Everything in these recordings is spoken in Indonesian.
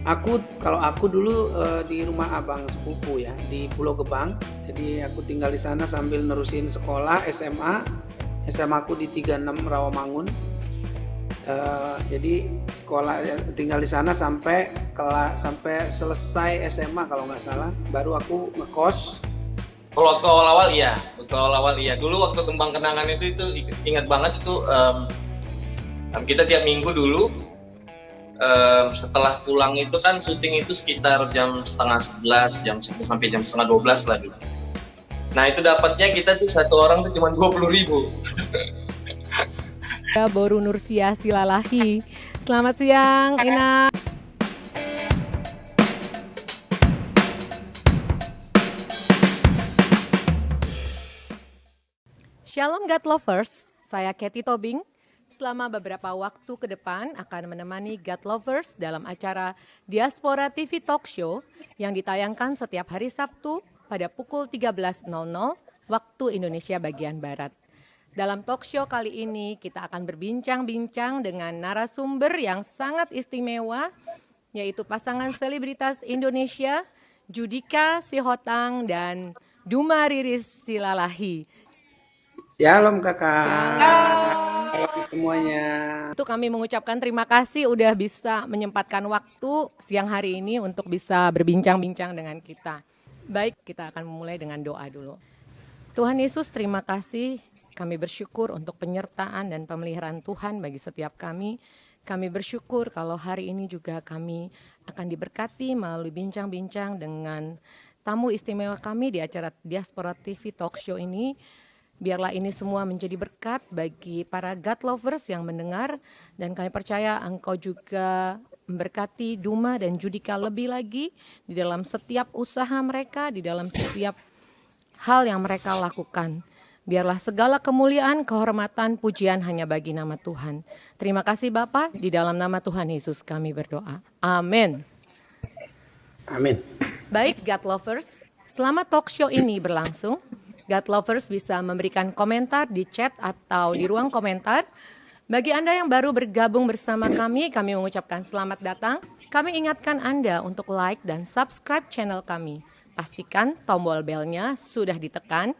Kalau aku dulu di rumah abang sepupu ya di Pulau Gebang. Jadi aku tinggal di sana sambil nerusin sekolah SMA. SMA aku di 36 Rawamangun. Jadi sekolah tinggal di sana sampai selesai SMA kalau nggak salah. Baru aku ngekos. Kalau waktu awal-awal iya, Dulu waktu Kembang Kenangan itu ingat banget itu kita tiap minggu dulu setelah pulang itu kan syuting itu sekitar jam setengah 11, jam 10 sampai jam setengah 12 lah dulu. Nah itu dapatnya kita tuh satu orang tuh cuma 20.000. Boru Nursia Silalahi. Selamat siang, Ina. Shalom God Lovers, saya Katie Tobing. Selama beberapa waktu ke depan akan menemani God Lovers dalam acara Diaspora TV Talk Show yang ditayangkan setiap hari Sabtu pada pukul 13.00 waktu Indonesia bagian Barat. Dalam talk show kali ini kita akan berbincang-bincang dengan narasumber yang sangat istimewa, yaitu pasangan selebritas Indonesia, Judika Sihotang dan Duma Riris Silalahi. Shalom kakak. Halo semuanya. Itu kami mengucapkan terima kasih udah bisa menyempatkan waktu siang hari ini untuk bisa berbincang-bincang dengan kita. Baik, kita akan memulai dengan doa dulu. Tuhan Yesus, terima kasih. Kami bersyukur untuk penyertaan dan pemeliharaan Tuhan bagi setiap kami. Kami bersyukur kalau hari ini juga kami akan diberkati melalui bincang-bincang dengan tamu istimewa kami di acara Diaspora TV Talk Show ini. Biarlah ini semua menjadi berkat bagi para God lovers yang mendengar. Dan kami percaya Engkau juga memberkati Duma dan Judika lebih lagi di dalam setiap usaha mereka, di dalam setiap hal yang mereka lakukan. Biarlah segala kemuliaan, kehormatan, pujian hanya bagi nama Tuhan. Terima kasih Bapa, di dalam nama Tuhan Yesus kami berdoa. Amin. Amin. Baik God lovers, selama talk show ini berlangsung, God lovers bisa memberikan komentar di chat atau di ruang komentar. Bagi Anda yang baru bergabung bersama kami mengucapkan selamat datang. Kami ingatkan Anda untuk like dan subscribe channel kami. Pastikan tombol belnya sudah ditekan,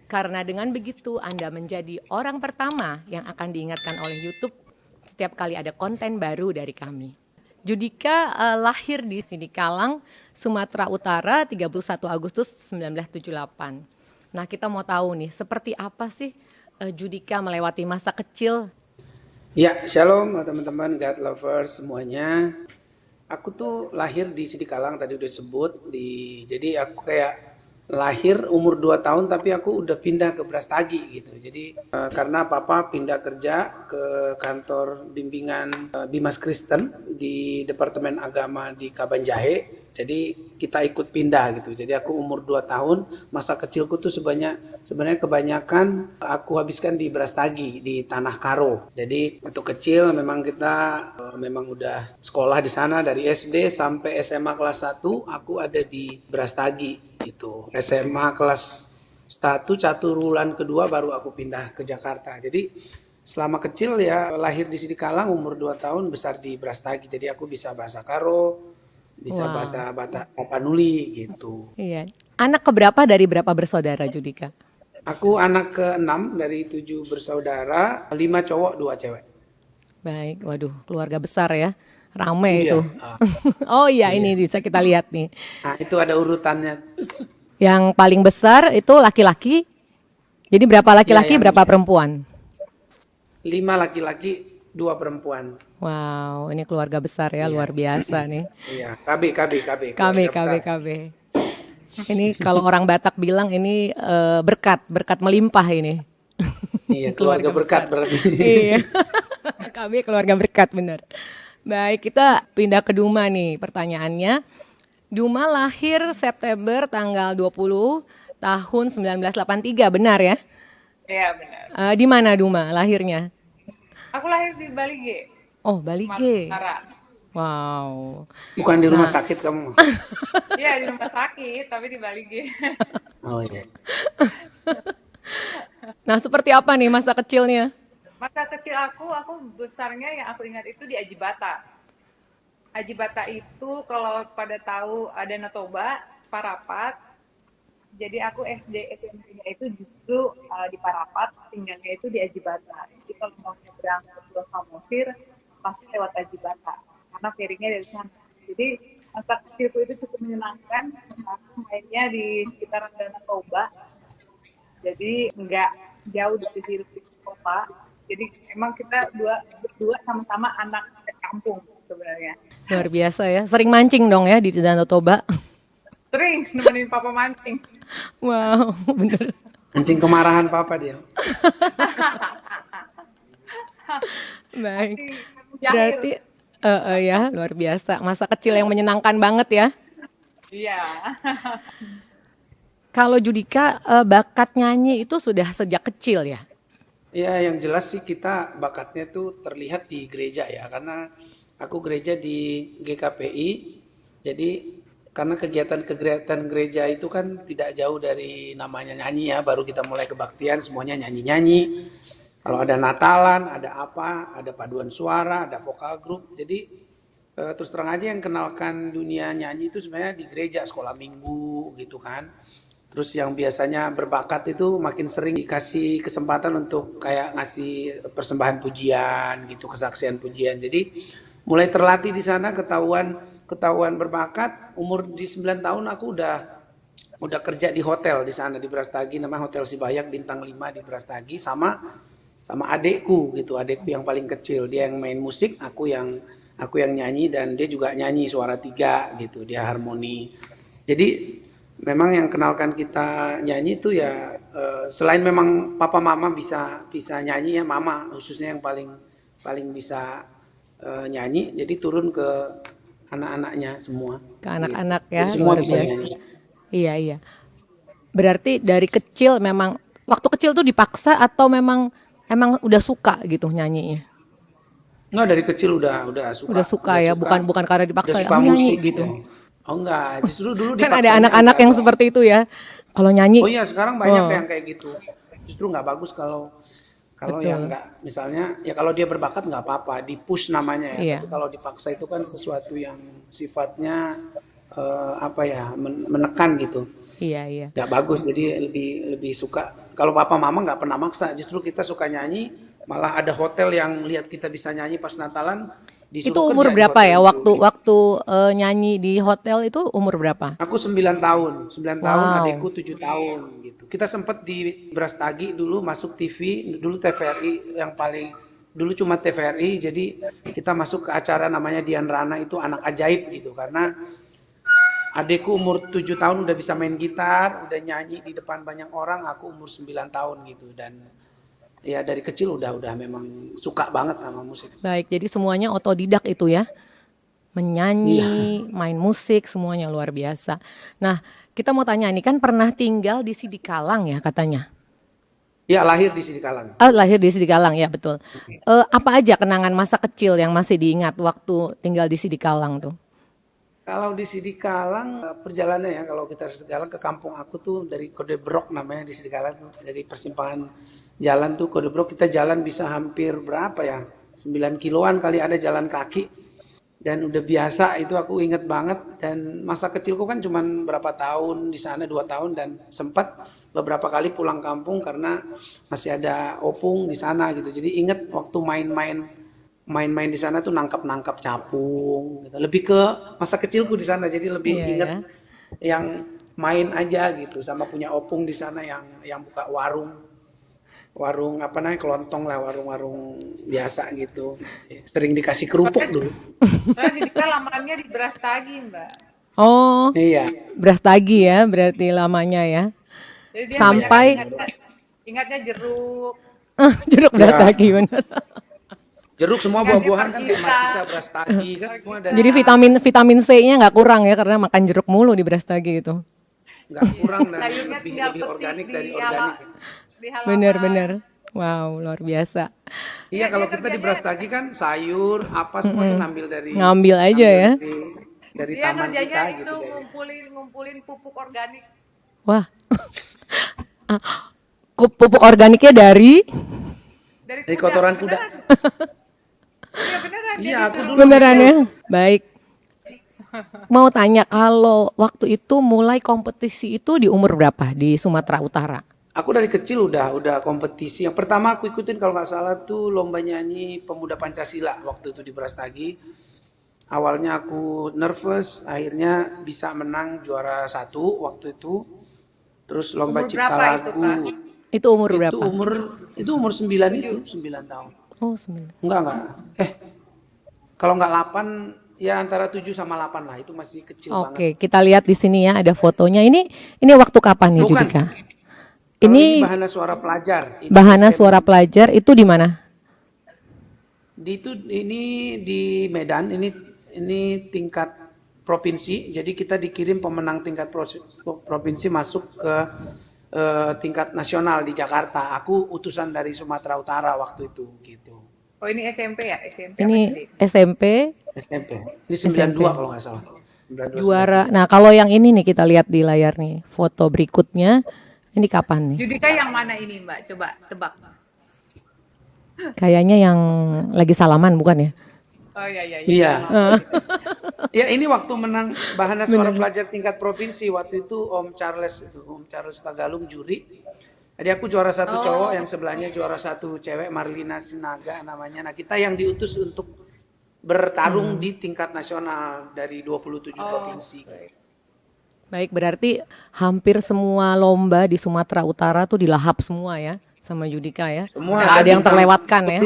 karena dengan begitu Anda menjadi orang pertama yang akan diingatkan oleh YouTube setiap kali ada konten baru dari kami. Judika lahir di Sidikalang, Sumatera Utara 31 Agustus 1978. Nah, kita mau tahu nih, seperti apa sih Judika melewati masa kecil? Ya, shalom teman-teman God lovers semuanya. Aku tuh lahir di Sidikalang, tadi udah disebut. Jadi aku kayak lahir umur 2 tahun tapi aku udah pindah ke Brastagi gitu. Jadi karena papa pindah kerja ke kantor bimbingan Bimas Kristen di Departemen Agama di Kabanjahe. Jadi kita ikut pindah gitu. Jadi aku umur 2 tahun, masa kecilku tuh sebenarnya kebanyakan aku habiskan di Brastagi, di Tanah Karo. Jadi untuk kecil memang kita memang udah sekolah di sana dari SD sampai SMA kelas 1 aku ada di Brastagi gitu. SMA kelas 1 Caturulan kedua baru aku pindah ke Jakarta. Jadi selama kecil ya lahir di Sidikalang, umur 2 tahun besar di Brastagi. Jadi aku bisa bahasa Karo, bisa bahasa Tapanuli gitu. Iya. Anak keberapa dari berapa bersaudara Judika? Aku anak ke-6 dari 7 bersaudara, 5 cowok, 2 cewek. Baik, waduh, keluarga besar ya. Ramai Iya. itu. Oh iya, ini bisa kita lihat nih. Nah, itu ada urutannya. Yang paling besar itu laki-laki. Jadi berapa laki-laki, berapa perempuan? 5 laki-laki, 2 perempuan. Wow, ini keluarga besar ya, luar biasa nih. Iya, KB. KB. Ini kalau orang Batak bilang ini berkat melimpah ini. Iya, keluarga berkat berarti. Iya, KB keluarga berkat, benar. Baik, kita pindah ke Duma nih pertanyaannya. Duma lahir September tanggal 20 tahun 1983, benar ya? Iya benar. Di mana Duma lahirnya? Aku lahir di Bali G. Oh, Bali G. Utara. Wow. Bukan di rumah sakit kamu. Iya di rumah sakit, tapi di Bali G. Oh iya. Nah, seperti apa nih masa kecilnya? Masa kecil aku besarnya yang aku ingat itu di Ajibata. Aji Bata itu kalau pada tahu ada Natoba, Parapat. Jadi aku SD SMP-nya itu justru di Parapat, tinggalnya itu di Aji Bata. Jadi kalau mau nyebrang ke Pulau Samosir pasti lewat Aji Bata karena ferry-nya dari sana. Jadi masa kecilku itu cukup menyenangkan. Aku mainnya di sekitaran Danau Toba. Jadi nggak jauh dari hiruk pikuk kota. Jadi emang kita berdua sama-sama anak kampung sebenarnya. Luar biasa ya. Sering mancing dong ya di Danau Toba. Sering nemenin papa mancing. Wow, bener. Mancing kemarahan papa dia. Baik. Jahil. Berarti ya luar biasa. Masa kecil yang menyenangkan banget ya. Iya. Kalau Judika bakat nyanyi itu sudah sejak kecil ya? Ya, yang jelas sih kita bakatnya tuh terlihat di gereja ya, karena aku gereja di GKPI. Jadi karena kegiatan-kegiatan gereja itu kan tidak jauh dari namanya nyanyi ya, baru kita mulai kebaktian semuanya nyanyi-nyanyi. Kalau ada Natalan, ada apa, ada paduan suara, ada vokal grup. Jadi terus terang aja yang kenalkan dunia nyanyi itu sebenarnya di gereja, sekolah minggu gitu kan. Terus yang biasanya berbakat itu makin sering dikasih kesempatan untuk kayak ngasih persembahan pujian gitu, kesaksian pujian. Jadi mulai terlatih di sana, ketahuan berbakat. Umur di 9 tahun aku udah kerja di hotel di sana di Brastagi, namanya Hotel Sibayak bintang 5 di Brastagi, sama adekku gitu, adekku yang paling kecil. Dia yang main musik, aku yang nyanyi, dan dia juga nyanyi suara 3 gitu, dia harmoni. Jadi memang yang kenalkan kita nyanyi itu ya selain memang papa mama bisa nyanyi ya, mama khususnya yang paling bisa nyanyi, jadi turun ke anak-anaknya semua. Ke anak-anak Gitu. ya, Jadi semua luar bisa biasa. nyanyi. Iya. Berarti dari kecil memang, waktu kecil tuh dipaksa atau memang udah suka gitu nyanyinya? Enggak, dari kecil udah suka. Udah suka ya, bukan karena dipaksa Udah ya, suka nyanyi musik gitu. ya. Oh enggak, justru dulu Kan ada dipaksanya anak-anak yang enggak. seperti itu ya. Kalau nyanyi, Oh iya, sekarang banyak Oh. yang kayak gitu. Justru nggak bagus kalau Betul. yang nggak, misalnya ya kalau dia berbakat nggak apa-apa, di push namanya ya. Iya. Tapi kalau dipaksa itu kan sesuatu yang sifatnya menekan gitu. Iya. Nggak bagus. Jadi lebih suka. Kalau papa mama nggak pernah maksa, justru kita suka nyanyi. Malah ada hotel yang lihat kita bisa nyanyi pas Natalan, Itu disuruh umur kerja di berapa hotel ya? itu. Waktu nyanyi di hotel itu umur berapa? Aku 9 tahun, 9 tahun, Wow. adikku 7 tahun gitu. Kita sempat di Brastagi dulu masuk TV, dulu TVRI yang paling, dulu cuma TVRI, jadi kita masuk ke acara namanya Dian Rana, itu anak ajaib gitu, karena adikku umur 7 tahun udah bisa main gitar, udah nyanyi di depan banyak orang, aku umur 9 tahun gitu, dan ya dari kecil udah memang suka banget sama musik. Baik, jadi semuanya otodidak itu ya. Menyanyi, main musik, semuanya luar biasa. Nah, kita mau tanya nih, kan pernah tinggal di Sidikalang ya katanya. Ya, lahir di Sidikalang. Lahir di Sidikalang ya, betul. Apa aja kenangan masa kecil yang masih diingat waktu tinggal di Sidikalang tuh? Kalau di Sidikalang perjalanannya ya, kalau kita Sidikalang ke kampung aku tuh dari Kodebrok namanya di Sidikalang tuh, dari persimpangan jalan tuh Kodebrok, kita jalan bisa hampir berapa ya, 9 kiloan kali ada jalan kaki, dan udah biasa itu, aku inget banget. Dan masa kecilku kan cuman berapa tahun di sana, 2 tahun, dan sempat beberapa kali pulang kampung karena masih ada opung di sana gitu. Jadi inget waktu main-main di sana tuh nangkap capung gitu. Lebih ke masa kecilku di sana, jadi lebih Iya, inget ya. yang main aja gitu, sama punya opung di sana yang buka warung apa namanya, kelontong lah, warung biasa gitu. Sering dikasih kerupuk dulu. Nah, jadi kita lamarannya di Brastagi, Mbak. Oh, Iya. Brastagi ya berarti lamanya ya. Jadi dia Sampai- banyak ingatnya jeruk. Jeruk Ya. Brastagi benar. Jeruk, semua Kan dia buah-buahan kan kayak kita. markisa, brastagi kan semua dari Jadi vitamin C-nya nggak kurang ya karena makan jeruk mulu di Brastagi itu. nggak kurang, dan Sayurnya tinggal lebih petik organik dari di halaman. organik. Di halaman. Benar. Wow, luar biasa. Iya, kalau kita di Brastagi kan sayur apa semua tuh ngambil dari Ngambil aja ya. dari Dia taman kerjanya kita itu gitu. ngumpulin pupuk organik. Wah. Pupuk organiknya dari Dari kotoran kuda. Iya beneran. Iya, aku dulu beneran ya. Baik. mau tanya kalau waktu itu mulai kompetisi itu di umur berapa di Sumatera Utara? Aku dari kecil udah kompetisi. Yang pertama aku ikutin kalau nggak salah tuh lomba nyanyi pemuda Pancasila waktu itu di Brastagi. Awalnya aku nervous, akhirnya bisa menang juara 1 waktu itu. Terus lomba Umur cipta berapa itu, lagu. Kak? Itu umur Itu berapa? umur 9 itu, 9 tahun. Oh, 9. Enggak. Kalau nggak 8 ya antara 7 sama 8 lah, itu masih kecil banget. Oke, kita lihat di sini ya ada fotonya. Ini waktu kapan nih, Bukan. Judika? Kalau Ini Bahana Suara Pelajar. Ini Bahana SMA. Suara Pelajar itu di mana? Ini di Medan, ini tingkat provinsi. Jadi kita dikirim pemenang tingkat provinsi masuk ke tingkat nasional di Jakarta. Aku utusan dari Sumatera Utara waktu itu gitu. Oh, ini SMP ya? SMP apa Ini SD? SMP SMP. Ini 92 kalau nggak salah. 92. juara. Nah, kalau yang ini nih kita lihat di layar nih, foto berikutnya. Ini kapan nih? Judika yang mana ini, Mbak? Coba tebak. Kayaknya yang lagi salaman bukan ya? Oh iya. Iya. Ya ini waktu menang Bahana Suara Pelajar tingkat provinsi waktu itu Om Charles Tagalung juri. Jadi aku juara 1 cowok, yang sebelahnya juara 1 cewek, Marlina Sinaga namanya. Nah kita yang diutus untuk bertarung di tingkat nasional dari 27 provinsi. Baik, berarti hampir semua lomba di Sumatera Utara tuh dilahap semua ya sama Judika ya. Semua Nggak ada yang terlewatkan ya.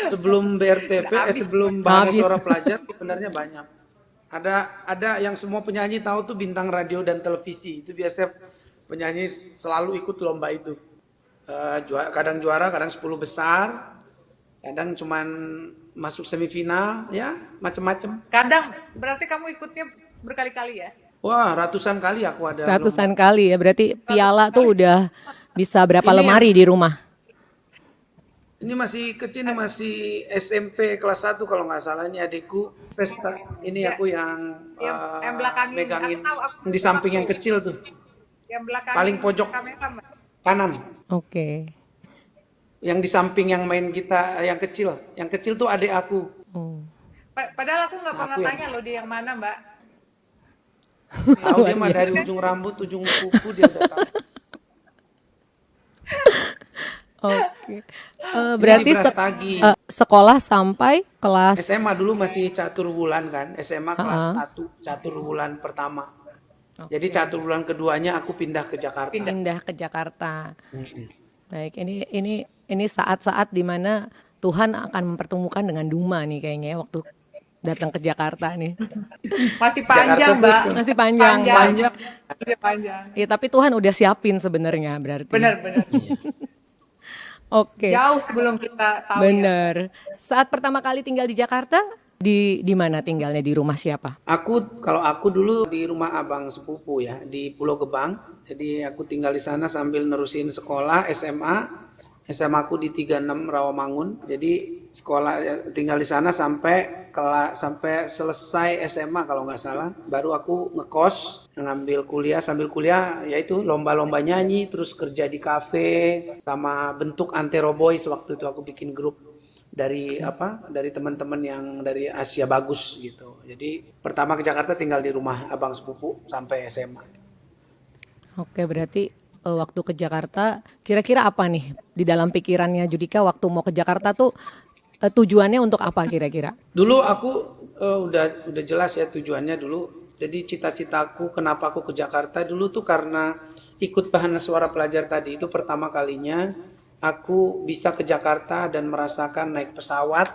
Sebelum BRTP, sebelum Bahana Habis. Suara Pelajar sebenarnya banyak. Ada yang semua penyanyi tahu tuh bintang radio dan televisi. Itu biasa penyanyi selalu ikut lomba itu. Kadang juara, kadang 10 besar, kadang cuman masuk semifinal, ya macem-macem. Kadang berarti kamu ikutnya berkali-kali ya? Wah, ratusan kali aku ada Ratusan kali ya, berarti piala tuh udah bisa berapa Ini lemari di rumah? Ini masih kecil, ini masih SMP kelas 1 kalau nggak salah. Ini adikku pesta. Ini aku yang Yang belakangin. megangin Aku tahu, aku di samping yang kecil tuh, Yang belakang paling pojok kamera, Mbak. kanan. Oke. Yang di samping yang main kita yang kecil. Yang kecil tuh adik aku. Oh. Padahal aku nggak pernah Aku yang- tanya loh dia yang mana, Mbak. Tahu dia mah dari ujung rambut, ujung kuku dia udah tahu. Oke. Berarti Ini di Brastagi. sekolah sampai kelas SMA dulu masih catur bulan kan. SMA kelas 1 catur bulan pertama. Jadi catur bulan keduanya aku pindah ke Jakarta. pindah ke Jakarta. Baik, ini saat-saat di mana Tuhan akan mempertemukan dengan Duma nih kayaknya ya, waktu datang ke Jakarta nih. Masih panjang, Jakarta Mbak. tuh Masih panjang. Panjang. Masih panjang. Ya, tapi Tuhan udah siapin sebenarnya berarti. Benar. Oke. Jauh sebelum kita tahu ya. Bener. Saat pertama kali tinggal di Jakarta, di mana tinggalnya? Di rumah siapa? Kalau aku dulu di rumah abang sepupu ya di Pulau Gebang. Jadi aku tinggal di sana sambil nerusin sekolah SMA. SMA aku di 36 Rawamangun. Jadi sekolah tinggal di sana sampai selesai SMA kalau nggak salah. Baru aku ngekos ngambil kuliah, sambil kuliah yaitu lomba-lomba nyanyi, terus kerja di kafe sama bentuk Antero Boys. Waktu itu aku bikin grup dari teman-teman yang dari Asia Bagus gitu. Jadi pertama ke Jakarta tinggal di rumah abang sepupu sampai SMA. Oke, berarti waktu ke Jakarta, kira-kira apa nih di dalam pikirannya Judika waktu mau ke Jakarta tuh tujuannya untuk apa kira-kira? Dulu aku udah jelas ya tujuannya dulu. Jadi cita-citaku kenapa aku ke Jakarta dulu tuh karena ikut Bahana Suara Pelajar tadi itu pertama kalinya aku bisa ke Jakarta dan merasakan naik pesawat,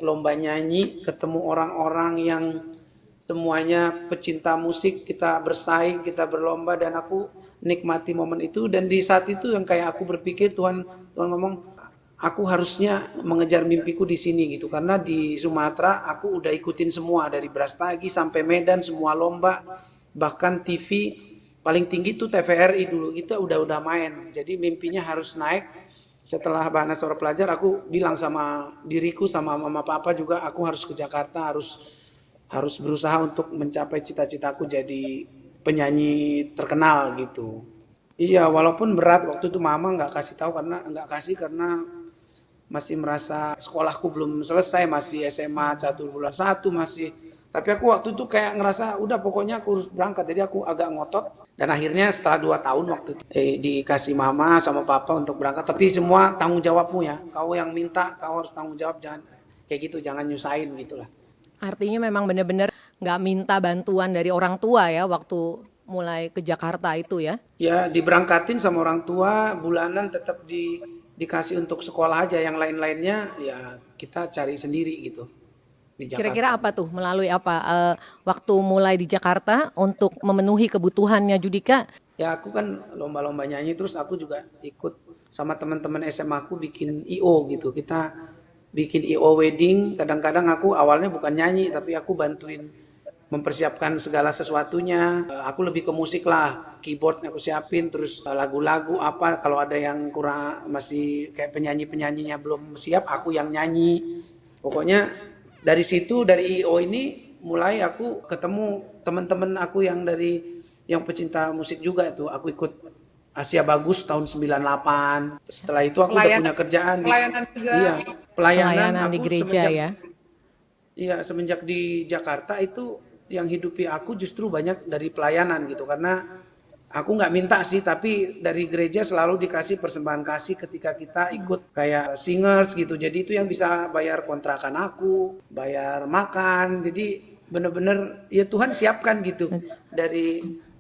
lomba nyanyi, ketemu orang-orang yang semuanya pecinta musik, kita bersaing, kita berlomba dan aku nikmati momen itu. Dan di saat itu yang kayak aku berpikir Tuhan ngomong, aku harusnya mengejar mimpiku di sini gitu. Karena di Sumatera aku udah ikutin semua dari Brastagi sampai Medan semua lomba, bahkan TV paling tinggi tuh TVRI dulu kita udah main. Jadi mimpinya harus naik. Setelah Bahana Suara Pelajar aku bilang sama diriku sama mama papa juga aku harus ke Jakarta, harus berusaha untuk mencapai cita-citaku jadi penyanyi terkenal gitu. Iya, walaupun berat waktu itu mama nggak kasih karena masih merasa sekolahku belum selesai, masih SMA catur bulan 1, masih Tapi aku waktu itu kayak ngerasa udah pokoknya aku harus berangkat. Jadi aku agak ngotot. Dan akhirnya setelah 2 tahun waktu itu dikasih mama sama papa untuk berangkat. Tapi semua tanggung jawabmu ya. Kau yang minta, kau harus tanggung jawab. Jangan kayak gitu, jangan nyusahin gitulah. Artinya memang benar-benar nggak minta bantuan dari orang tua ya waktu mulai ke Jakarta itu ya. Ya diberangkatin sama orang tua, bulanan tetap dikasih untuk sekolah aja. Yang lain-lainnya ya kita cari sendiri gitu di Jakarta. Kira-kira apa tuh, melalui apa waktu mulai di Jakarta untuk memenuhi kebutuhannya Judika? Ya aku kan lomba-lomba nyanyi, terus aku juga ikut sama teman-teman SMA aku bikin IO gitu. Kita bikin IO wedding, kadang-kadang aku awalnya bukan nyanyi tapi aku bantuin mempersiapkan segala sesuatunya. Aku lebih ke musik lah, keyboard aku siapin, terus lagu-lagu apa, kalau ada yang kurang masih kayak penyanyi-penyanyinya belum siap, aku yang nyanyi. Pokoknya dari situ, dari IO ini mulai aku ketemu teman-teman aku yang pecinta musik juga tuh. Aku ikut Asia Bagus tahun 98. Setelah itu aku udah punya kerjaan. Pelayanan juga. Iya, pelayanan Di aku gereja ya. Iya, semenjak di Jakarta itu yang hidupi aku justru banyak dari pelayanan gitu. Karena aku nggak minta sih, tapi dari gereja selalu dikasih persembahan kasih ketika kita ikut kayak singers gitu. Jadi itu yang bisa bayar kontrakan aku, bayar makan. Jadi bener-bener ya Tuhan siapkan gitu.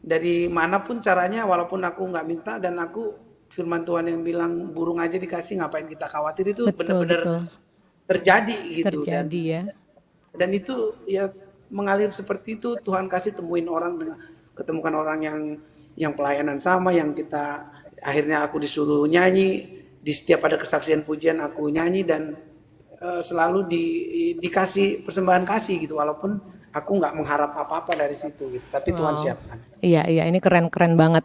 Dari manapun caranya, walaupun aku nggak minta, dan aku firman Tuhan yang bilang burung aja dikasih, ngapain kita khawatir, itu bener-bener terjadi gitu. Terjadi ya. Dan itu ya mengalir seperti itu. Tuhan kasih temuin orang, ketemukan orang yang pelayanan sama, yang kita akhirnya aku disuruh nyanyi di setiap ada kesaksian pujian aku nyanyi, dan selalu dikasih persembahan kasih gitu, walaupun aku nggak mengharap apa-apa dari situ gitu, tapi Tuhan siapkan. Iya ini keren banget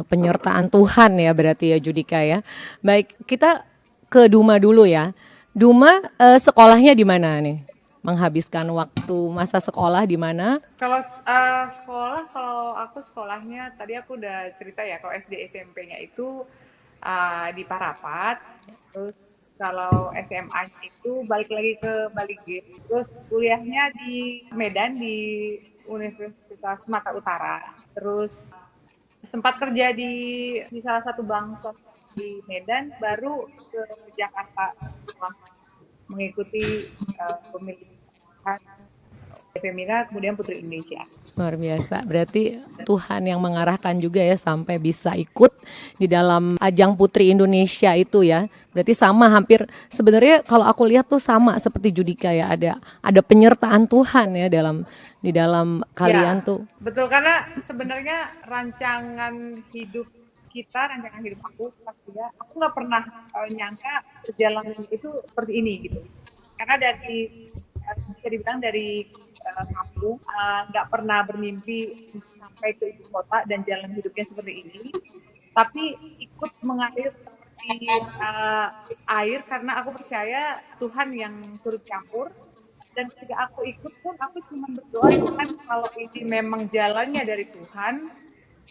penyertaan Tuhan ya berarti ya Judika ya. Baik, kita ke Duma dulu ya. Duma sekolahnya di mana nih? Menghabiskan waktu masa sekolah di mana? Kalau sekolah, kalau aku sekolahnya tadi aku udah cerita ya, kalau SD SMP-nya itu di Parapat. Terus kalau SMA-nya itu balik lagi ke Bali G. Terus kuliahnya di Medan di Universitas Sumatera Utara. Terus sempat kerja di salah satu bank di Medan, baru ke Jakarta mengikuti pemilihan Femina, kemudian Putri Indonesia. Luar biasa. Berarti Tuhan yang mengarahkan juga ya sampai bisa ikut di dalam ajang Putri Indonesia itu ya. Berarti sama hampir, sebenarnya kalau aku lihat tuh sama seperti Judika ya, ada penyertaan Tuhan ya di dalam kalian tuh. Betul, karena sebenarnya rancangan hidup kita, rancangan hidup aku pastinya, aku nggak pernah nyangka perjalanan itu seperti ini gitu. Karena dari bisa dibilang dari kampung, nggak pernah bermimpi sampai ke ibu kota dan jalan hidupnya seperti ini, tapi ikut mengalir seperti air, karena aku percaya Tuhan yang turut campur. Dan ketika aku ikut pun, aku cuma berdoa, Tuhan kalau ini memang jalannya dari Tuhan,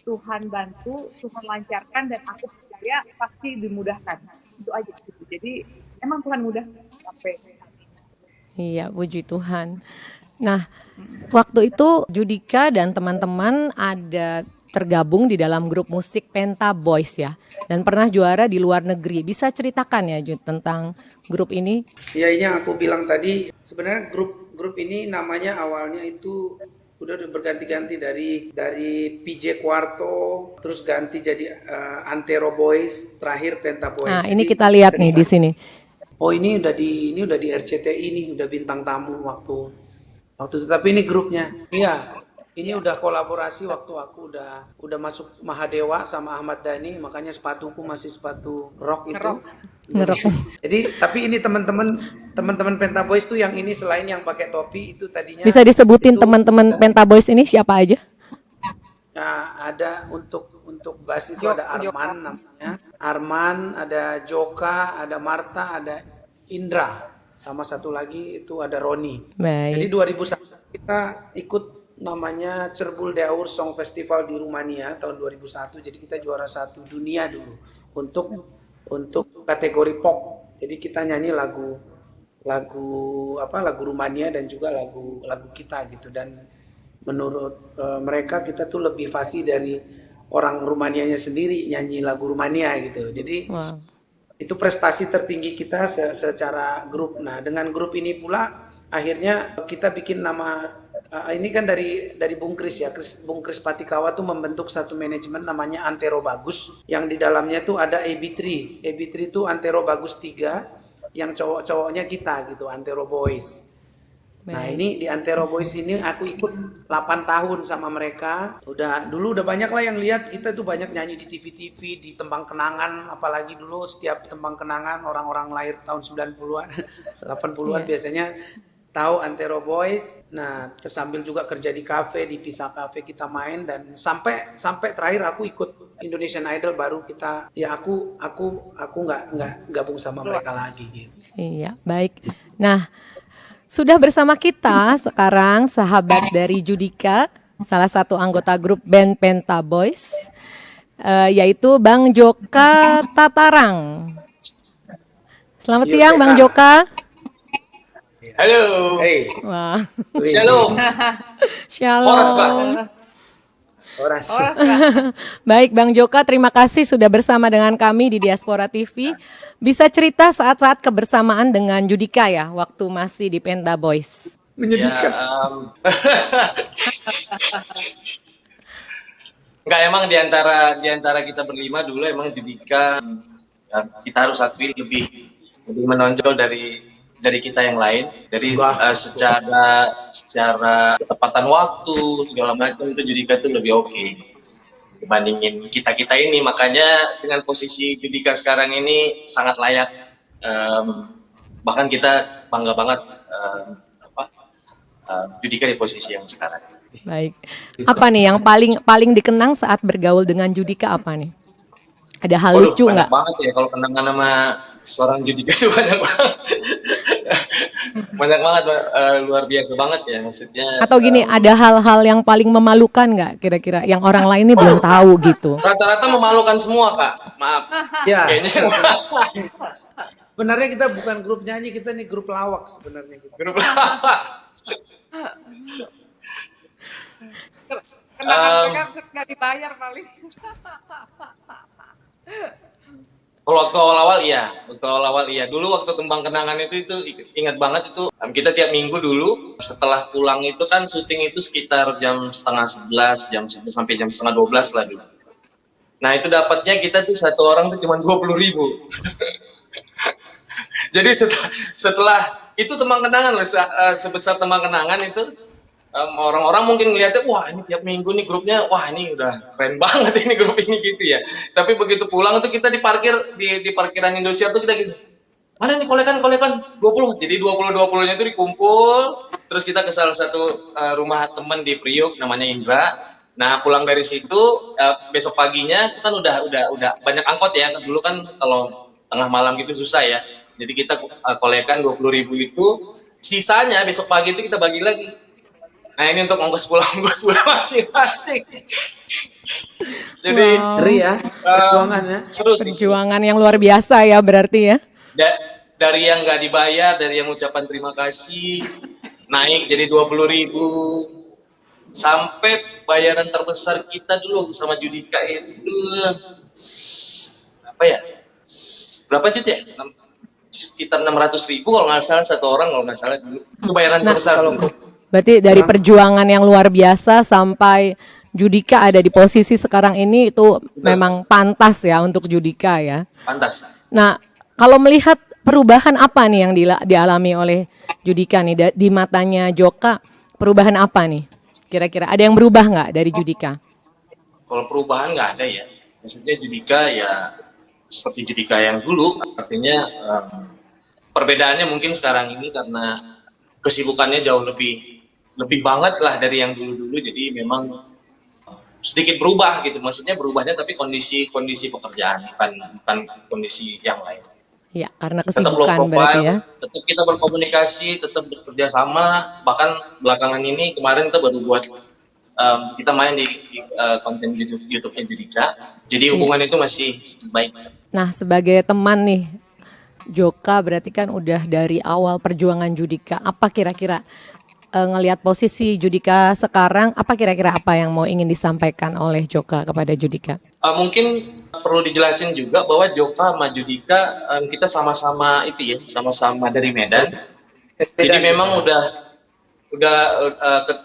Tuhan bantu, Tuhan lancarkan, dan aku percaya pasti dimudahkan. Itu aja gitu. Jadi emang Tuhan mudah sampai. Iya, puji Tuhan. Nah, waktu itu Judika dan teman-teman ada tergabung di dalam grup musik Penta Boys ya, dan pernah juara di luar negeri. Bisa ceritakan ya Jud tentang grup ini? Ya, ini yang aku bilang tadi, sebenarnya grup ini namanya awalnya itu udah berganti-ganti dari PJ Quarto, terus ganti jadi Antero Boys, terakhir Penta Boys. Nah, ini kita lihat nih di sini. Oh, ini udah di RCTI, ini udah bintang tamu waktu itu. Tapi ini grupnya. Iya. Ini udah kolaborasi waktu aku udah masuk Mahadewa sama Ahmad Dhani, makanya sepatuku masih sepatu rock itu. Ngerok. Jadi tapi ini teman-teman Penta Boys tuh yang ini, selain yang pakai topi itu tadinya. Bisa disebutin teman-teman Penta Boys ini siapa aja? Nah, ada untuk bass itu ada Arman namanya. Arman, ada Joka, ada Marta, ada Indra. Sama satu lagi itu ada Roni. Baik. Jadi 2001 kita ikut namanya Cerbul Daur Song Festival di Rumania tahun 2001. Jadi kita juara 1 dunia dulu untuk kategori pop. Jadi kita nyanyi lagu lagu Rumania dan juga lagu kita gitu. Dan menurut mereka kita tuh lebih fasih dari orang Rumanianya sendiri nyanyi lagu Rumania gitu. Jadi Wow. itu prestasi tertinggi kita secara grup. Nah, dengan grup ini pula akhirnya kita bikin nama, ini kan dari Bung Kris ya. Bung Kris Patikawa tuh membentuk satu manajemen namanya Antero Bagus, yang di dalamnya tuh ada AB3. AB3 itu Antero Bagus 3, yang cowok-cowoknya kita gitu, Antero Boys. Nah, Baik. ini di Antero Boys ini aku ikut 8 tahun sama mereka. Dulu udah banyak lah yang lihat kita tuh banyak nyanyi di TV-TV, di Tembang Kenangan, apalagi dulu setiap Tembang Kenangan orang-orang lahir tahun 90-an, 80-an Iya. biasanya tahu Antero Boys. Nah, terus sambil juga kerja di kafe, di Pisa Cafe kita main, dan sampai terakhir aku ikut Indonesian Idol, baru kita ya aku nggak gabung sama mereka lagi gitu. Iya, baik. Nah, sudah bersama kita sekarang sahabat dari Judika, salah satu anggota grup band Penta Boys, yaitu Bang Joka Tatarang. Selamat Yo, siang, Bang Seka. Joka. Halo. Hey, Wah, Shalom. Horas, Pak. shalom. Horas. Baik, Bang Joka, terima kasih sudah bersama dengan kami di Diaspora TV. Bisa cerita saat-saat kebersamaan dengan Judika ya, waktu masih di Penta Boys. Menyedihkan. Enggak, emang di antara kita berlima dulu emang Judika, kita harus akui lebih menonjol dari kita yang lain, dari Wah. secara ketepatan waktu segala macam itu Judika itu lebih oke dibandingin kita ini. Makanya dengan posisi Judika sekarang ini sangat layak, bahkan kita bangga banget Judika di posisi yang sekarang. Baik. Apa nih yang paling dikenang saat bergaul dengan Judika, apa nih? Ada hal Waduh, lucu banyak nggak? banget ya kalau kenangan sama seorang Judika itu banyak banget. Banyak banget, luar biasa banget ya maksudnya. Atau gini, ada hal-hal yang paling memalukan nggak kira-kira yang orang lain ini belum tahu gitu? Rata-rata memalukan semua, Kak. Maaf. Ya, Kayaknya sebenarnya kita bukan grup nyanyi, kita nih grup lawak sebenarnya. grup Kenangan mereka bisa nggak dibayar paling. Kalau waktu awal-awal iya. Dulu waktu Tembang Kenangan itu ingat banget itu, kita tiap minggu dulu setelah pulang itu kan syuting itu sekitar jam setengah 11, jam 11 sampai jam setengah 12 lah dulu. Nah itu dapatnya kita tuh satu orang tuh cuma 20.000. Jadi setelah itu Tembang Kenangan loh, sebesar Tembang Kenangan itu, orang-orang mungkin ngeliatnya, wah ini tiap minggu nih grupnya, wah ini udah keren banget ini grup ini gitu ya. Tapi begitu pulang tuh kita diparkir di parkiran Indonesia tuh kita gitu, mana nih kolekan 20. Jadi 20-20-nya itu dikumpul, terus kita ke salah satu rumah teman di Priuk namanya Indra. Nah pulang dari situ, besok paginya itu kan udah banyak angkot ya. Dulu kan kalau tengah malam gitu susah ya. Jadi kita kolekan 20.000 itu, sisanya besok pagi itu kita bagi lagi. Nah ini untuk ongkos pulang masing-masing. Jadi Wow. Ngeri ya, perjuangan ya. seru sih. Perjuangan yang luar biasa ya berarti ya. Dari yang nggak dibayar, dari yang ucapan terima kasih, naik jadi 20.000. Sampai bayaran terbesar kita dulu waktu sama Judika itu apa ya? Berapa juta ya? Sekitar 600.000 kalau nggak salah, satu orang kalau nggak salah dulu. Itu bayaran terbesar dulu. Berarti dari perjuangan yang luar biasa sampai Judika ada di posisi sekarang ini itu memang pantas ya untuk Judika ya. Pantas. Nah, kalau melihat perubahan apa nih yang dialami oleh Judika nih di matanya Joka, perubahan apa nih? Kira-kira ada yang berubah nggak dari Judika? Kalau perubahan nggak ada ya. Maksudnya Judika ya seperti Judika yang dulu. Artinya perbedaannya mungkin sekarang ini karena kesibukannya jauh lebih banget lah dari yang dulu-dulu. Jadi memang sedikit berubah gitu. Maksudnya berubahnya tapi kondisi pekerjaan, bukan kondisi yang lain. Ya, karena Tetap low kesibukan berarti ya. profile, tetap kita berkomunikasi, tetap bekerja sama. Bahkan belakangan ini kemarin kita baru buat kita main di konten YouTube-nya Judika. Jadi hubungan itu masih baik. Nah, sebagai teman nih, Joka berarti kan udah dari awal perjuangan Judika. Apa kira-kira ngelihat posisi Judika sekarang, apa kira-kira apa yang mau ingin disampaikan oleh Joka kepada Judika? Mungkin perlu dijelasin juga bahwa Joka sama Judika kita sama-sama itu ya, sama-sama dari Medan. Jadi memang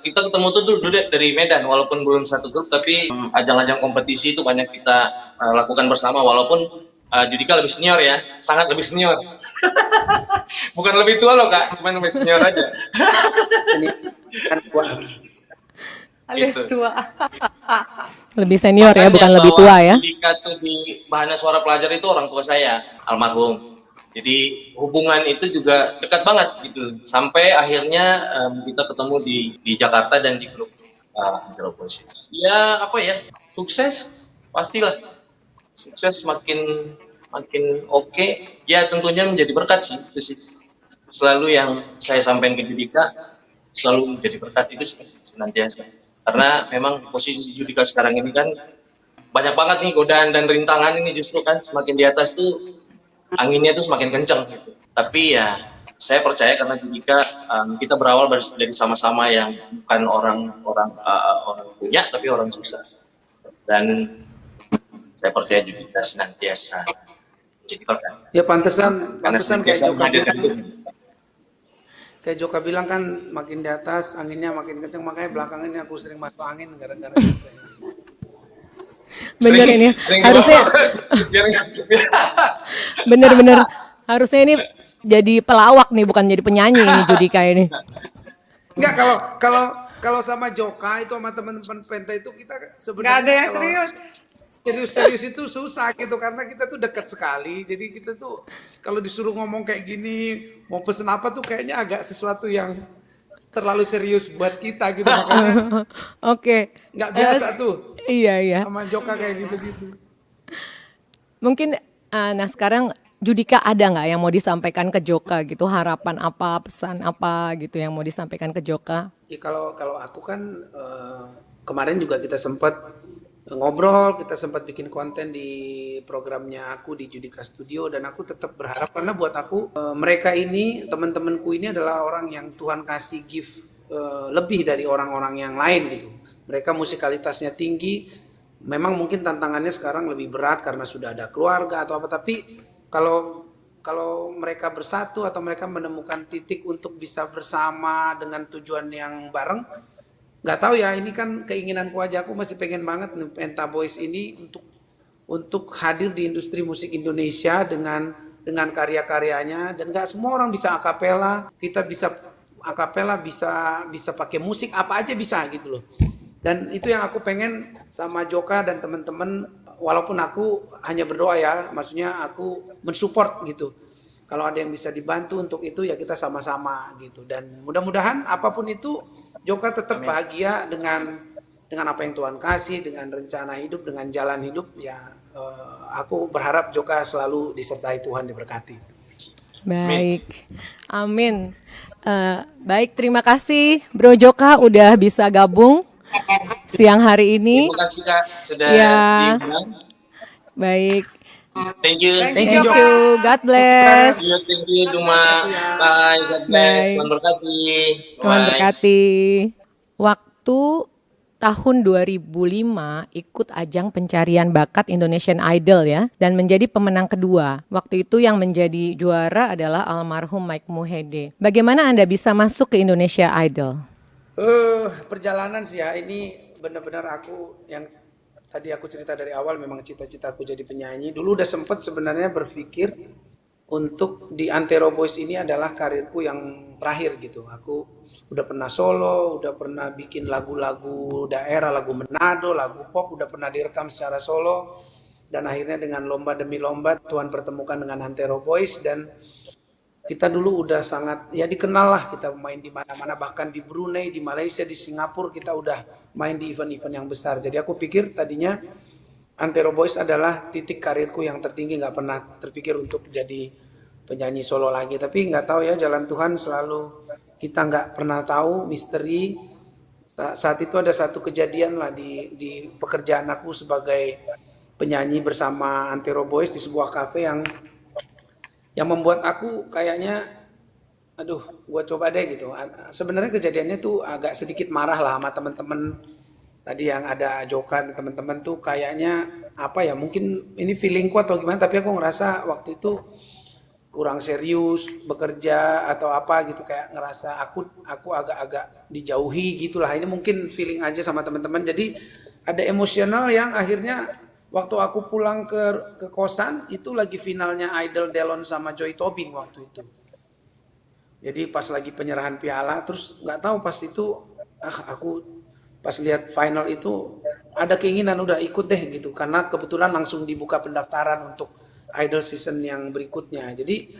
kita ketemu tuh dulu dari Medan, walaupun belum satu grup, tapi ajang-ajang kompetisi itu banyak kita lakukan bersama, walaupun Judika lebih senior ya, sangat lebih senior. Bukan lebih tua loh Kak, cuma lebih senior aja. Ini kan gua Alias Gitu. tua. Lebih senior ya, Makanya bukan lebih bahwa tua ya. Judika tuh di Bahana Suara Pelajar itu orang tua saya, almarhum. Jadi hubungan itu juga dekat banget gitu. Sampai akhirnya kita ketemu di Jakarta dan di grup Hero Voice. Ya apa ya, sukses pastilah. Sukses makin oke. Ya tentunya menjadi berkat sih. Itu sih. Selalu yang saya sampaikan ke Judika, selalu menjadi berkat itu sih, senantiasa. Karena memang posisi Judika sekarang ini kan banyak banget nih godaan dan rintangan ini, justru kan semakin di atas tuh anginnya tuh semakin kencang gitu. Tapi ya saya percaya karena Judika kita berawal dari sama-sama yang bukan orang punya tapi orang susah. Dan saya percaya Judika senantiasa menjadi berkat. ya pantesan Karena kayak senantiasa Joka menghadirkan bilang, itu. kayak Joka bilang kan makin di atas anginnya makin kencang, makanya belakangan ini aku sering masuk angin gara-gara Joka. Bener ini, Sering harusnya biar bener-bener harusnya ini jadi pelawak nih, bukan jadi penyanyi ini Judika ini. Enggak, kalau sama Joka itu sama teman-teman Penta itu kita Nggak ada sebenarnya yang kalau serius. serius itu susah gitu karena kita tuh dekat sekali. Jadi kita tuh kalau disuruh ngomong kayak gini, mau pesen apa tuh kayaknya agak sesuatu yang terlalu serius buat kita gitu, makanya Oke. nggak biasa tuh Iya. sama Joka kayak gitu-gitu. Mungkin nah sekarang Judika ada nggak yang mau disampaikan ke Joka gitu, harapan apa, pesan apa gitu yang mau disampaikan ke Joka? Ya kalau aku kan kemarin juga kita sempat ngobrol, kita sempat bikin konten di programnya aku di Judika Studio, dan aku tetap berharap karena buat aku mereka ini, teman-temanku ini adalah orang yang Tuhan kasih gift lebih dari orang-orang yang lain gitu. Mereka musikalitasnya tinggi, memang mungkin tantangannya sekarang lebih berat karena sudah ada keluarga atau apa, tapi kalau mereka bersatu atau mereka menemukan titik untuk bisa bersama dengan tujuan yang bareng, nggak tahu ya, ini kan keinginanku aja, aku masih pengen banget nih Penta Boys ini untuk hadir di industri musik Indonesia dengan karya-karyanya, dan nggak semua orang bisa akapela, kita bisa akapela, bisa pakai musik apa aja bisa gitu loh. Dan itu yang aku pengen sama Joka dan teman-teman, walaupun aku hanya berdoa ya, maksudnya aku mensupport gitu. Kalau ada yang bisa dibantu untuk itu ya kita sama-sama gitu. Dan mudah-mudahan apapun itu Joka tetap bahagia dengan apa yang Tuhan kasih, dengan rencana hidup, dengan jalan hidup ya. Aku berharap Joka selalu disertai Tuhan, diberkati. Baik, amin. Baik, terima kasih Bro Joka udah bisa gabung siang hari ini. Terima kasih Kak sudah Ya. diundang. Baik, Thank you. Thank thank you, you, God bless. Thank you Duma. Bye. God bless. Bye. Tuhan berkati. Tuhan Bye. berkati. Waktu tahun 2005 ikut ajang pencarian bakat Indonesian Idol ya, dan menjadi pemenang kedua. Waktu itu yang menjadi juara adalah almarhum Mike Mohede. Bagaimana Anda bisa masuk ke Indonesia Idol? Perjalanan sih ya, ini benar-benar aku yang tadi aku cerita dari awal, memang cita-citaku jadi penyanyi. Dulu udah sempet sebenarnya berpikir untuk di Antero Boys ini adalah karirku yang terakhir gitu. Aku udah pernah solo, udah pernah bikin lagu-lagu daerah, lagu Manado, lagu pop, udah pernah direkam secara solo. Dan akhirnya dengan lomba demi lomba Tuhan pertemukan dengan Antero Boys, dan kita dulu udah sangat ya dikenal lah, kita main di mana-mana, bahkan di Brunei, di Malaysia, di Singapura kita udah main di event-event yang besar. Jadi aku pikir tadinya Antero Boys adalah titik karirku yang tertinggi, nggak pernah terpikir untuk jadi penyanyi solo lagi. Tapi nggak tahu ya, jalan Tuhan selalu, kita nggak pernah tahu, misteri. Saat itu ada satu kejadian lah di pekerjaan aku sebagai penyanyi bersama Antero Boys di sebuah kafe yang yang membuat aku kayaknya, aduh, gua coba deh gitu. Sebenarnya kejadiannya tuh agak sedikit marah lah sama teman-teman tadi yang ada ajokan teman-teman tuh kayaknya apa ya? Mungkin ini feelingku atau gimana? Tapi aku ngerasa waktu itu kurang serius bekerja atau apa gitu kayak ngerasa aku agak-agak dijauhi gitulah. Ini mungkin feeling aja sama teman-teman. Jadi ada emosional yang akhirnya waktu aku pulang ke kosan itu lagi finalnya Idol Delon sama Joy Tobing waktu itu. Jadi pas lagi penyerahan piala, terus nggak tahu pas itu, aku pas lihat final itu ada keinginan udah ikut deh gitu, karena kebetulan langsung dibuka pendaftaran untuk idol season yang berikutnya. Jadi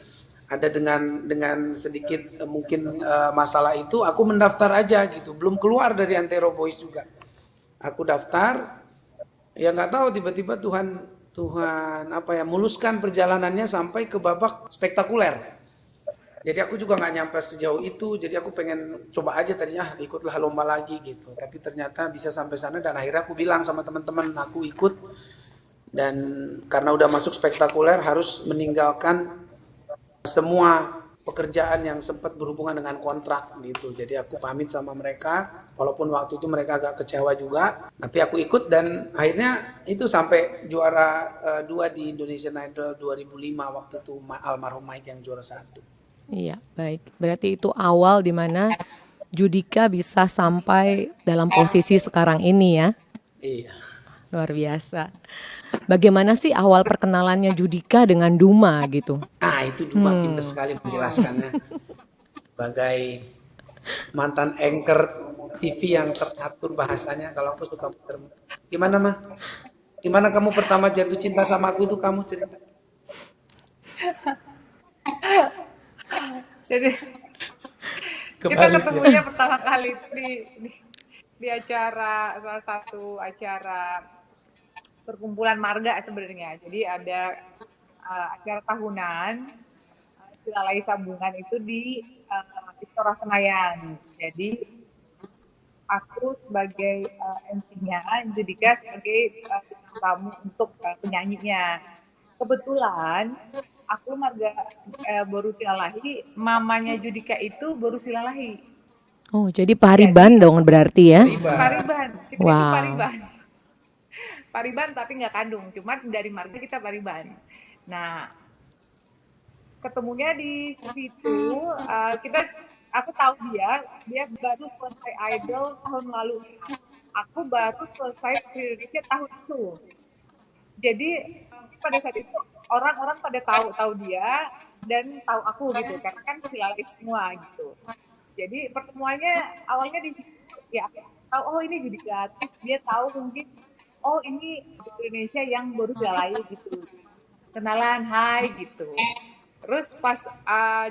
ada dengan sedikit mungkin masalah itu, aku mendaftar aja gitu, belum keluar dari Antero Boys juga. Aku daftar, ya nggak tahu tiba-tiba Tuhan apa ya muluskan perjalanannya sampai ke babak spektakuler. Jadi aku juga nggak nyampe sejauh itu, jadi aku pengen coba aja tadinya ikutlah lomba lagi gitu. Tapi ternyata bisa sampai sana dan akhirnya aku bilang sama teman-teman aku ikut dan karena udah masuk spektakuler harus meninggalkan semua pekerjaan yang sempat berhubungan dengan kontrak gitu. Jadi aku pamit sama mereka, walaupun waktu itu mereka agak kecewa juga, tapi aku ikut dan akhirnya itu sampai juara 2 di Indonesian Idol 2005 waktu itu almarhum Mike yang juara 1. Iya, baik. Berarti itu awal di mana Judika bisa sampai dalam posisi sekarang ini ya. Iya. Luar biasa. Bagaimana sih awal perkenalannya Judika dengan Duma gitu? Itu Duma pintar sekali menjelaskannya. Sebagai mantan anchor TV yang teratur bahasanya, kalau aku suka muter. Gimana mah? Gimana kamu pertama jatuh cinta sama aku itu kamu cerita? Jadi kita Kebalik ya. ketemunya pertama kali di acara, salah satu acara perkumpulan marga sebenarnya. Jadi ada acara tahunan Silalai Sambungan itu di Istora Senayan. Jadi aku sebagai MC-nya, Judika sebagai tamu untuk penyanyinya. Kebetulan aku marga baru silalahi, mamanya Judika itu baru silalahi. Oh, jadi Pariban dong berarti ya? Pariban, kita itu Wow. Pariban. Pariban tapi nggak kandung, cuma dari marga kita Pariban. Nah, ketemunya di situ, aku tahu dia baru selesai idol tahun lalu. Aku baru selesai Indonesia tahun itu. Jadi pada saat itu orang-orang pada tahu dia dan tahu aku gitu karena kan silalis semua gitu. Jadi pertemuannya awalnya di situ ya aku tahu oh ini Judika, terus dia tahu mungkin oh ini Indonesia yang baru jalai gitu. Kenalan, hai gitu. Terus pas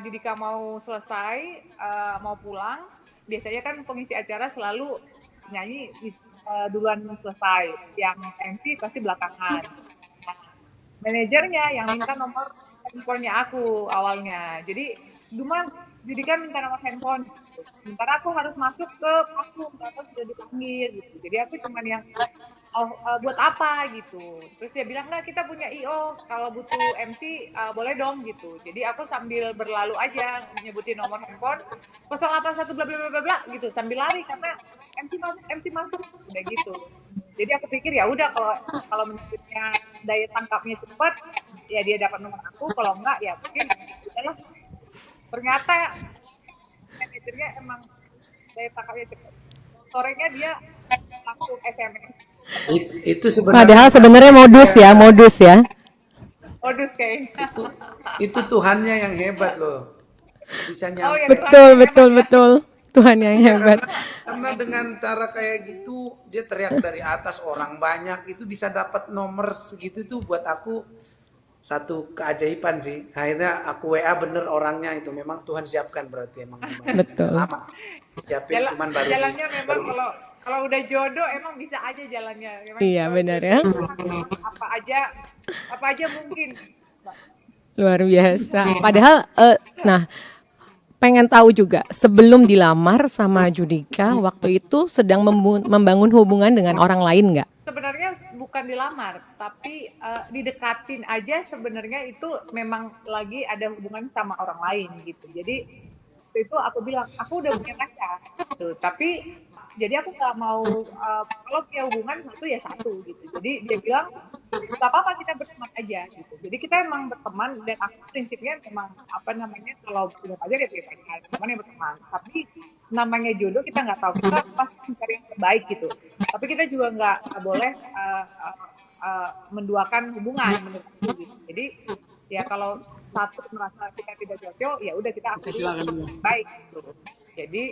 Judika mau selesai, mau pulang, biasanya kan pengisi acara selalu nyanyi duluan selesai, yang MC pasti belakangan. Nah, manajernya yang minta nomor handphonenya aku awalnya. Jadi Duma Judika minta nomor handphone. Gitu. Sementara aku harus masuk ke kostum karena sudah dipanggil gitu. Jadi aku cuman yang buat apa gitu. Terus dia bilang nggak kita punya IO kalau butuh MC boleh dong gitu. Jadi aku sambil berlalu aja nyebutin nomor handphone 081 bla bla bla bla gitu sambil lari karena MC masuk udah gitu. Jadi aku pikir ya udah kalau menyebutnya daya tangkapnya cepat ya dia dapat nomor aku, kalau enggak ya mungkin udahlah. Ternyata manajernya emang daya tangkapnya cepat. Sorenya dia langsung SMS. Itu sebenarnya Padahal sebenarnya modus ya. Modus kayaknya. itu Tuhannya yang hebat loh. Bisa Oh nyampe. ya Betul. Tuhan yang hebat. Karena dengan cara kayak gitu dia teriak dari atas orang banyak itu bisa dapat nomor segitu tuh buat aku satu keajaiban sih. Akhirnya aku WA bener orangnya itu memang Tuhan siapkan berarti emang Betul. lama. Siapin cuman baru jalannya memang kalau udah jodoh emang bisa aja jalannya. Memang Iya benar ya. apa aja mungkin. Luar biasa. Padahal nah pengen tahu juga sebelum dilamar sama Judika waktu itu sedang membangun hubungan dengan orang lain nggak? Sebenarnya bukan dilamar, tapi didekatin aja sebenarnya itu memang lagi ada hubungan sama orang lain gitu. Jadi waktu itu aku bilang aku udah punya pacar, gitu. Tapi jadi aku nggak mau kalau punya hubungan satu ya satu gitu. Jadi dia bilang nggak apa-apa kita berteman aja gitu. Jadi kita emang berteman dan aku prinsipnya memang apa namanya kalau punya pacar ya punya pacar, teman ya berteman. Tapi namanya jodoh kita nggak tahu, kita pasti mencari yang terbaik gitu. Tapi kita juga nggak boleh menduakan hubungan menurut aku gitu. Jadi ya kalau satu merasa kita tidak cocok ya udah kita akhiri baik gitu. Jadi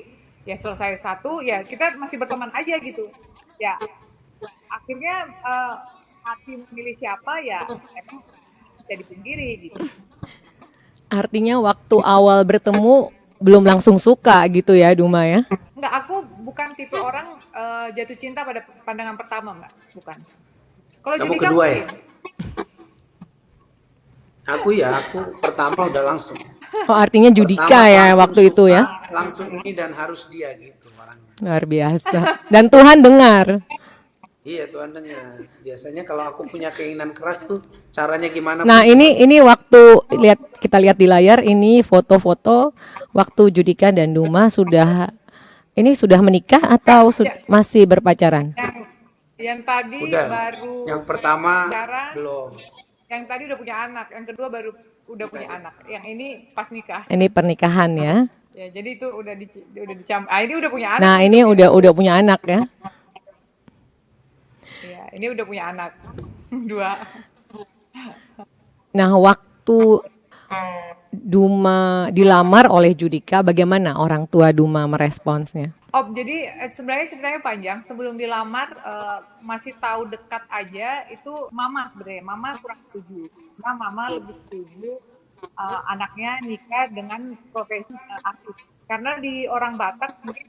ya selesai satu ya kita masih berteman aja gitu. Ya akhirnya hati memilih siapa ya emang bisa dipungkiri gitu. Artinya waktu awal bertemu belum langsung suka gitu ya Duma ya? Enggak, aku bukan tipe orang jatuh cinta pada pandangan pertama, Mbak. Bukan. Kalau Kamu Judika kedua ya? mungkin. Aku pertama udah langsung. Oh artinya Judika Pertama ya langsung waktu itu suka, ya? langsung ini dan harus dia gitu orangnya. Luar biasa. Dan Tuhan dengar. Iya Tuhan dengar. Biasanya kalau aku punya keinginan keras tuh caranya gimana Nah pun. ini waktu kita lihat di layar ini foto-foto waktu Judika dan Duma sudah menikah atau masih berpacaran? Yang tadi Udah. baru Yang pertama pacaran, belum. yang tadi udah punya anak, yang kedua baru udah punya anak. Yang ini pas nikah. Ini pernikahan ya. Ya, jadi itu udah dicampur. Ini udah punya anak. Nah ini udah punya anak ya. Ya, ini udah punya anak. Dua. Nah waktu Duma dilamar oleh Judika, bagaimana orang tua Duma meresponsnya? Oh, jadi sebenarnya ceritanya panjang. Sebelum dilamar masih tahu dekat aja itu mama sebenarnya. Mama kurang setuju. Nah, mama lebih setuju anaknya nikah dengan profesi artis. Karena di orang Batak mungkin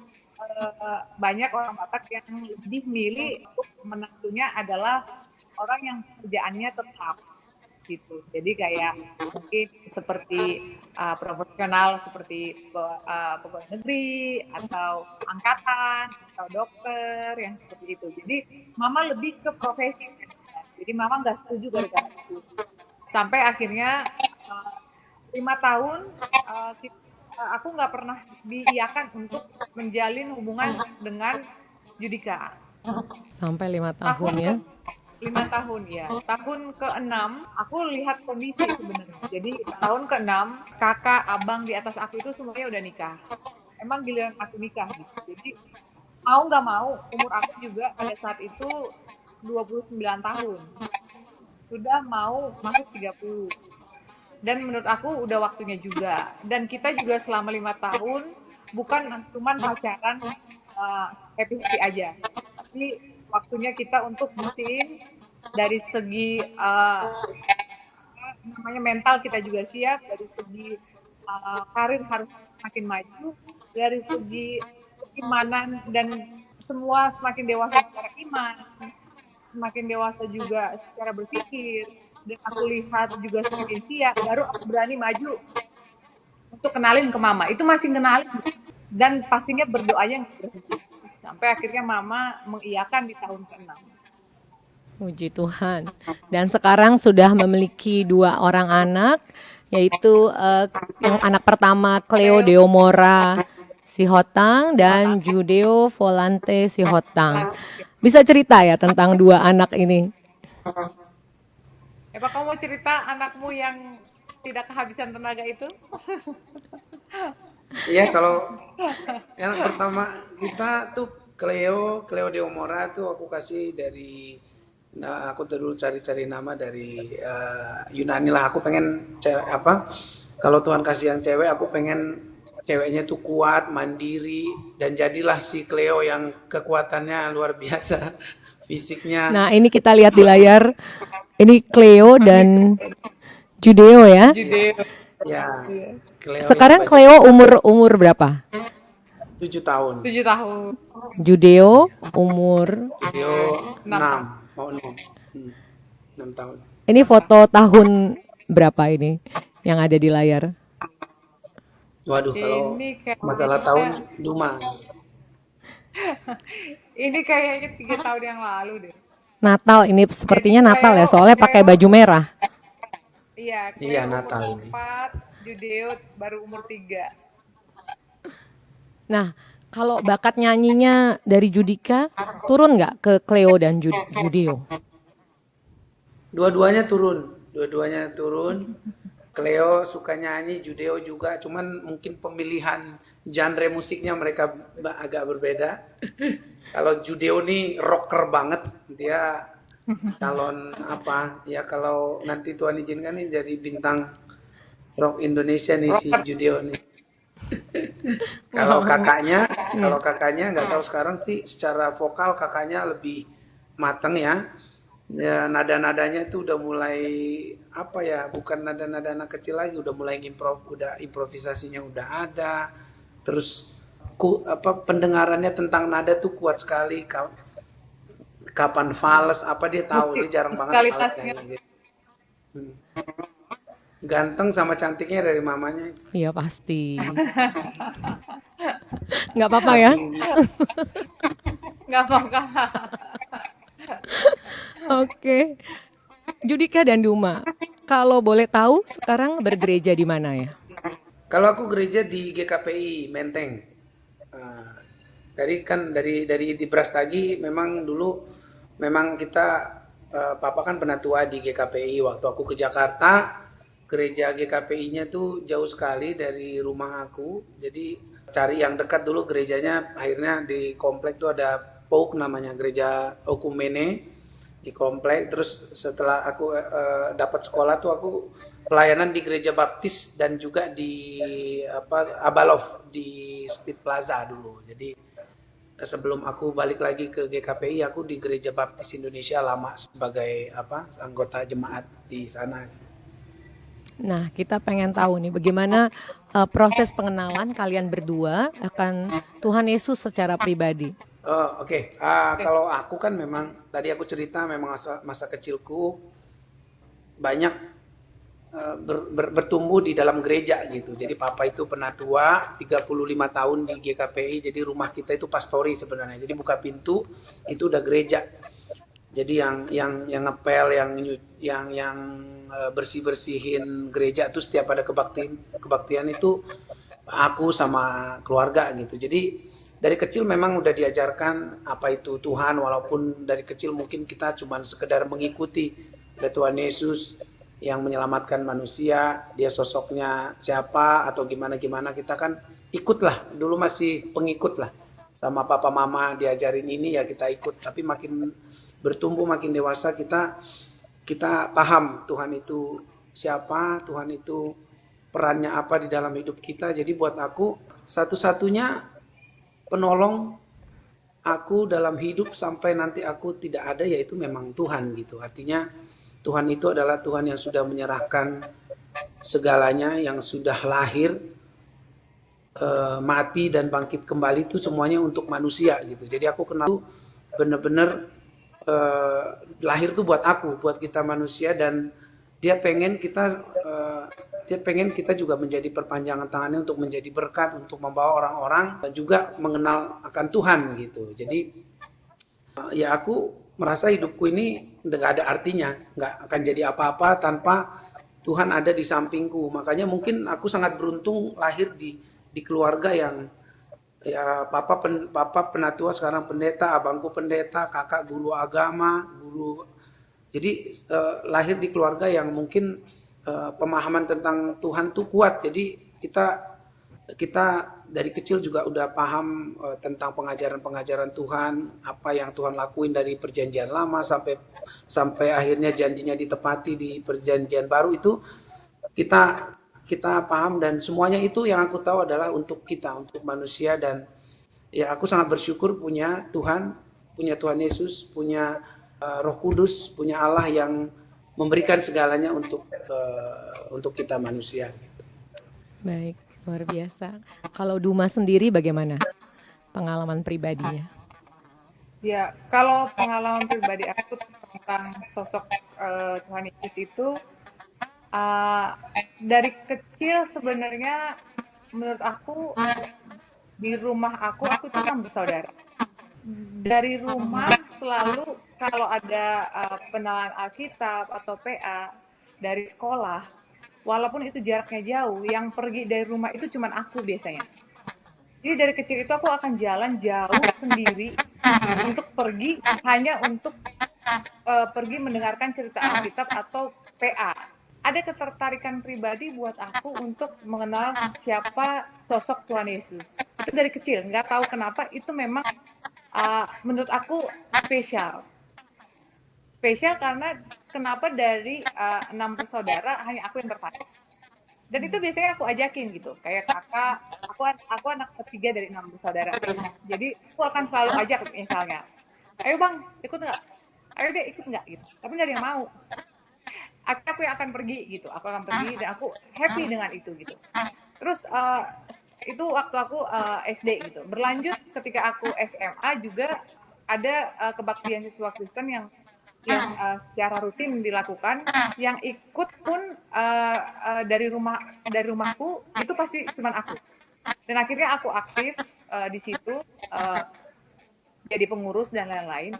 banyak orang Batak yang lebih milih untuk menantunya adalah orang yang kerjaannya tetap gitu. Jadi kayak mungkin seperti profesional seperti pegawai negeri atau angkatan atau dokter yang seperti itu. Jadi mama lebih ke profesi. Jadi mama nggak setuju gara-gara itu. Sampai akhirnya 5 tahun aku nggak pernah diiyakan untuk menjalin hubungan dengan Judika. Sampai 5 tahun ya. 5 tahun ya. Tahun ke-6 aku lihat kondisi sebenarnya. Jadi tahun ke-6 kakak, abang di atas aku itu semuanya udah nikah. Emang giliran aku nikah gitu. Jadi mau nggak mau umur aku juga pada saat itu 29 tahun. Sudah mau masuk 30. Dan menurut aku udah waktunya juga. Dan kita juga selama 5 tahun bukan cuma pacaran happy-happy aja. Tapi waktunya kita untuk buktiin dari segi namanya mental kita juga siap, dari segi karir harus makin maju, dari segi keimanan dan semua semakin dewasa secara iman, semakin dewasa juga secara berpikir, dan aku lihat juga semakin siap, baru aku berani maju untuk kenalin ke mama. Itu masih kenalin dan pastinya berdoanya nggak berhenti. Sampai akhirnya mama mengiyakan di tahun ke-6. Puji Tuhan. Dan sekarang sudah memiliki 2 orang anak, yaitu yang anak pertama Cleo Deomora Sihotang dan Judeo Volante Sihotang. Bisa cerita ya tentang 2 anak ini? Apa kamu mau cerita anakmu yang tidak kehabisan tenaga itu? Iya kalau yang pertama kita tuh Cleo Deomora tuh aku kasih dari aku dulu cari-cari nama dari Yunani lah. Aku pengen kalau Tuhan kasih yang cewek, aku pengen ceweknya tuh kuat, mandiri, dan jadilah si Cleo yang kekuatannya luar biasa fisiknya. Nah ini kita lihat di layar, ini Cleo dan Judeo ya. Ya, Cleo Sekarang Cleo umur berapa? 7 tahun. 7 tahun. Judeo umur. Judeo 6, mau 6 tahun. Ini foto tahun berapa ini yang ada di layar? Waduh, kalau Ini kayak masalah tahun Duma. ini kayaknya 3 tahun yang lalu deh. Natal ini Jadi sepertinya Natal ya, soalnya pakai Cleo, baju merah. iya, Iya, Cleo umur Natal ini. 4, Judeo baru umur 3. Nah, kalau bakat nyanyinya dari Judika turun nggak ke Cleo dan Judeo? Dua-duanya turun. Cleo suka nyanyi, Judeo juga, cuman mungkin pemilihan genre musiknya mereka agak berbeda. Kalau Judeo nih rocker banget, dia calon apa? Ya kalau nanti Tuhan izinkan nih jadi bintang rock Indonesia nih si Rocker. Judeo nih. Kalau Wow. kakaknya, Iya. kalau kakaknya nggak tahu sekarang sih secara vokal kakaknya lebih mateng ya. Ya nada-nadanya itu udah mulai apa ya? Bukan nada-nada anak kecil lagi, udah mulai udah improvisasinya udah ada. Terus apa pendengarannya tentang nada tuh kuat sekali. Kapan fals apa dia tahu, dia jarang banget fals Musikalitasnya. nyanyi gitu. Hmm. Ganteng sama cantiknya dari mamanya, Iya pasti. Nggak apa-apa kuat ya. tinggi. Nggak mau kalah. Oke. Judika dan Duma, kalau boleh tahu sekarang bergereja di mana ya? Kalau aku gereja di GKPI Menteng. Ah, dari di Brastagi memang dulu memang kita papa kan penatua di GKPI waktu aku ke Jakarta. Gereja GKPI-nya tuh jauh sekali dari rumah aku. Jadi cari yang dekat dulu gerejanya. Akhirnya di komplek tuh ada POUK namanya Gereja Okumene di komplek. Terus setelah aku dapat sekolah tuh aku pelayanan di Gereja Baptis dan juga di apa Abalov di Speed Plaza dulu. Jadi sebelum aku balik lagi ke GKPI aku di Gereja Baptis Indonesia lama sebagai apa anggota jemaat di sana. Nah, kita pengen tahu nih bagaimana proses pengenalan kalian berdua akan Tuhan Yesus secara pribadi. Oh, oke. Kalau aku kan memang tadi aku cerita memang masa kecilku banyak bertumbuh di dalam gereja gitu. Jadi papa itu penatua 35 tahun di GKPI. Jadi rumah kita itu pastori sebenarnya. Jadi buka pintu itu udah gereja. Jadi yang ngepel, yang bersih-bersihin gereja tuh setiap ada kebaktian itu aku sama keluarga gitu. Jadi dari kecil memang udah diajarkan apa itu Tuhan, walaupun dari kecil mungkin kita cuma sekedar mengikuti ada Tuhan Yesus yang menyelamatkan manusia, dia sosoknya siapa atau gimana-gimana kita kan ikutlah, dulu masih pengikut lah. Sama papa mama diajarin ini ya kita ikut, tapi makin bertumbuh makin dewasa kita paham Tuhan itu siapa, Tuhan itu perannya apa di dalam hidup kita. Jadi buat aku satu-satunya penolong aku dalam hidup sampai nanti aku tidak ada yaitu memang Tuhan gitu. Artinya Tuhan itu adalah Tuhan yang sudah menyerahkan segalanya, yang sudah lahir, mati dan bangkit kembali itu semuanya untuk manusia gitu. Jadi aku kenal bener-bener lahir tuh buat aku, buat kita manusia, dan dia pengen kita juga menjadi perpanjangan tangannya untuk menjadi berkat, untuk membawa orang-orang juga mengenal akan Tuhan gitu. Jadi ya aku merasa hidupku ini nggak ada artinya, nggak akan jadi apa-apa tanpa Tuhan ada di sampingku. Makanya mungkin aku sangat beruntung lahir di keluarga yang ya papa penatua sekarang pendeta, abangku pendeta, kakak guru agama, guru. Jadi lahir di keluarga yang mungkin pemahaman tentang Tuhan tuh kuat. Jadi kita dari kecil juga udah paham tentang pengajaran-pengajaran Tuhan, apa yang Tuhan lakuin dari perjanjian lama sampai akhirnya janjinya ditepati di perjanjian baru itu kita paham, dan semuanya itu yang aku tahu adalah untuk kita, untuk manusia. Dan ya aku sangat bersyukur punya Tuhan Yesus, punya Roh Kudus, punya Allah yang memberikan segalanya untuk kita manusia. Baik, luar biasa. Kalau Duma sendiri bagaimana pengalaman pribadinya? Ya, kalau pengalaman pribadi aku tentang sosok Tuhan Yesus itu dari kecil sebenarnya menurut aku di rumah aku tuh kan bersaudara. Dari rumah selalu kalau ada pengenalan Alkitab atau PA dari sekolah, walaupun itu jaraknya jauh, yang pergi dari rumah itu cuman aku biasanya. Jadi dari kecil itu aku akan jalan jauh sendiri untuk pergi, hanya untuk pergi mendengarkan cerita Alkitab atau PA. Ada ketertarikan pribadi buat aku untuk mengenal siapa sosok Tuhan Yesus. Itu dari kecil, nggak tahu kenapa itu memang menurut aku spesial. Spesial karena kenapa dari 6 bersaudara hanya aku yang tertarik. Dan itu biasanya aku ajakin gitu, kayak kakak, aku anak ketiga dari 6 bersaudara. Jadi aku akan selalu ajak misalnya, ayo bang, ikut nggak? Ayo deh ikut nggak gitu. Tapi nggak ada yang mau. Aku yang akan pergi gitu, aku akan pergi dan aku happy dengan itu gitu. Terus itu waktu aku SD gitu. Berlanjut ketika aku SMA juga ada kebaktian siswa Kristen yang secara rutin dilakukan. Yang ikut pun dari rumahku itu pasti cuma aku. Dan akhirnya aku aktif di situ jadi pengurus dan lain-lain.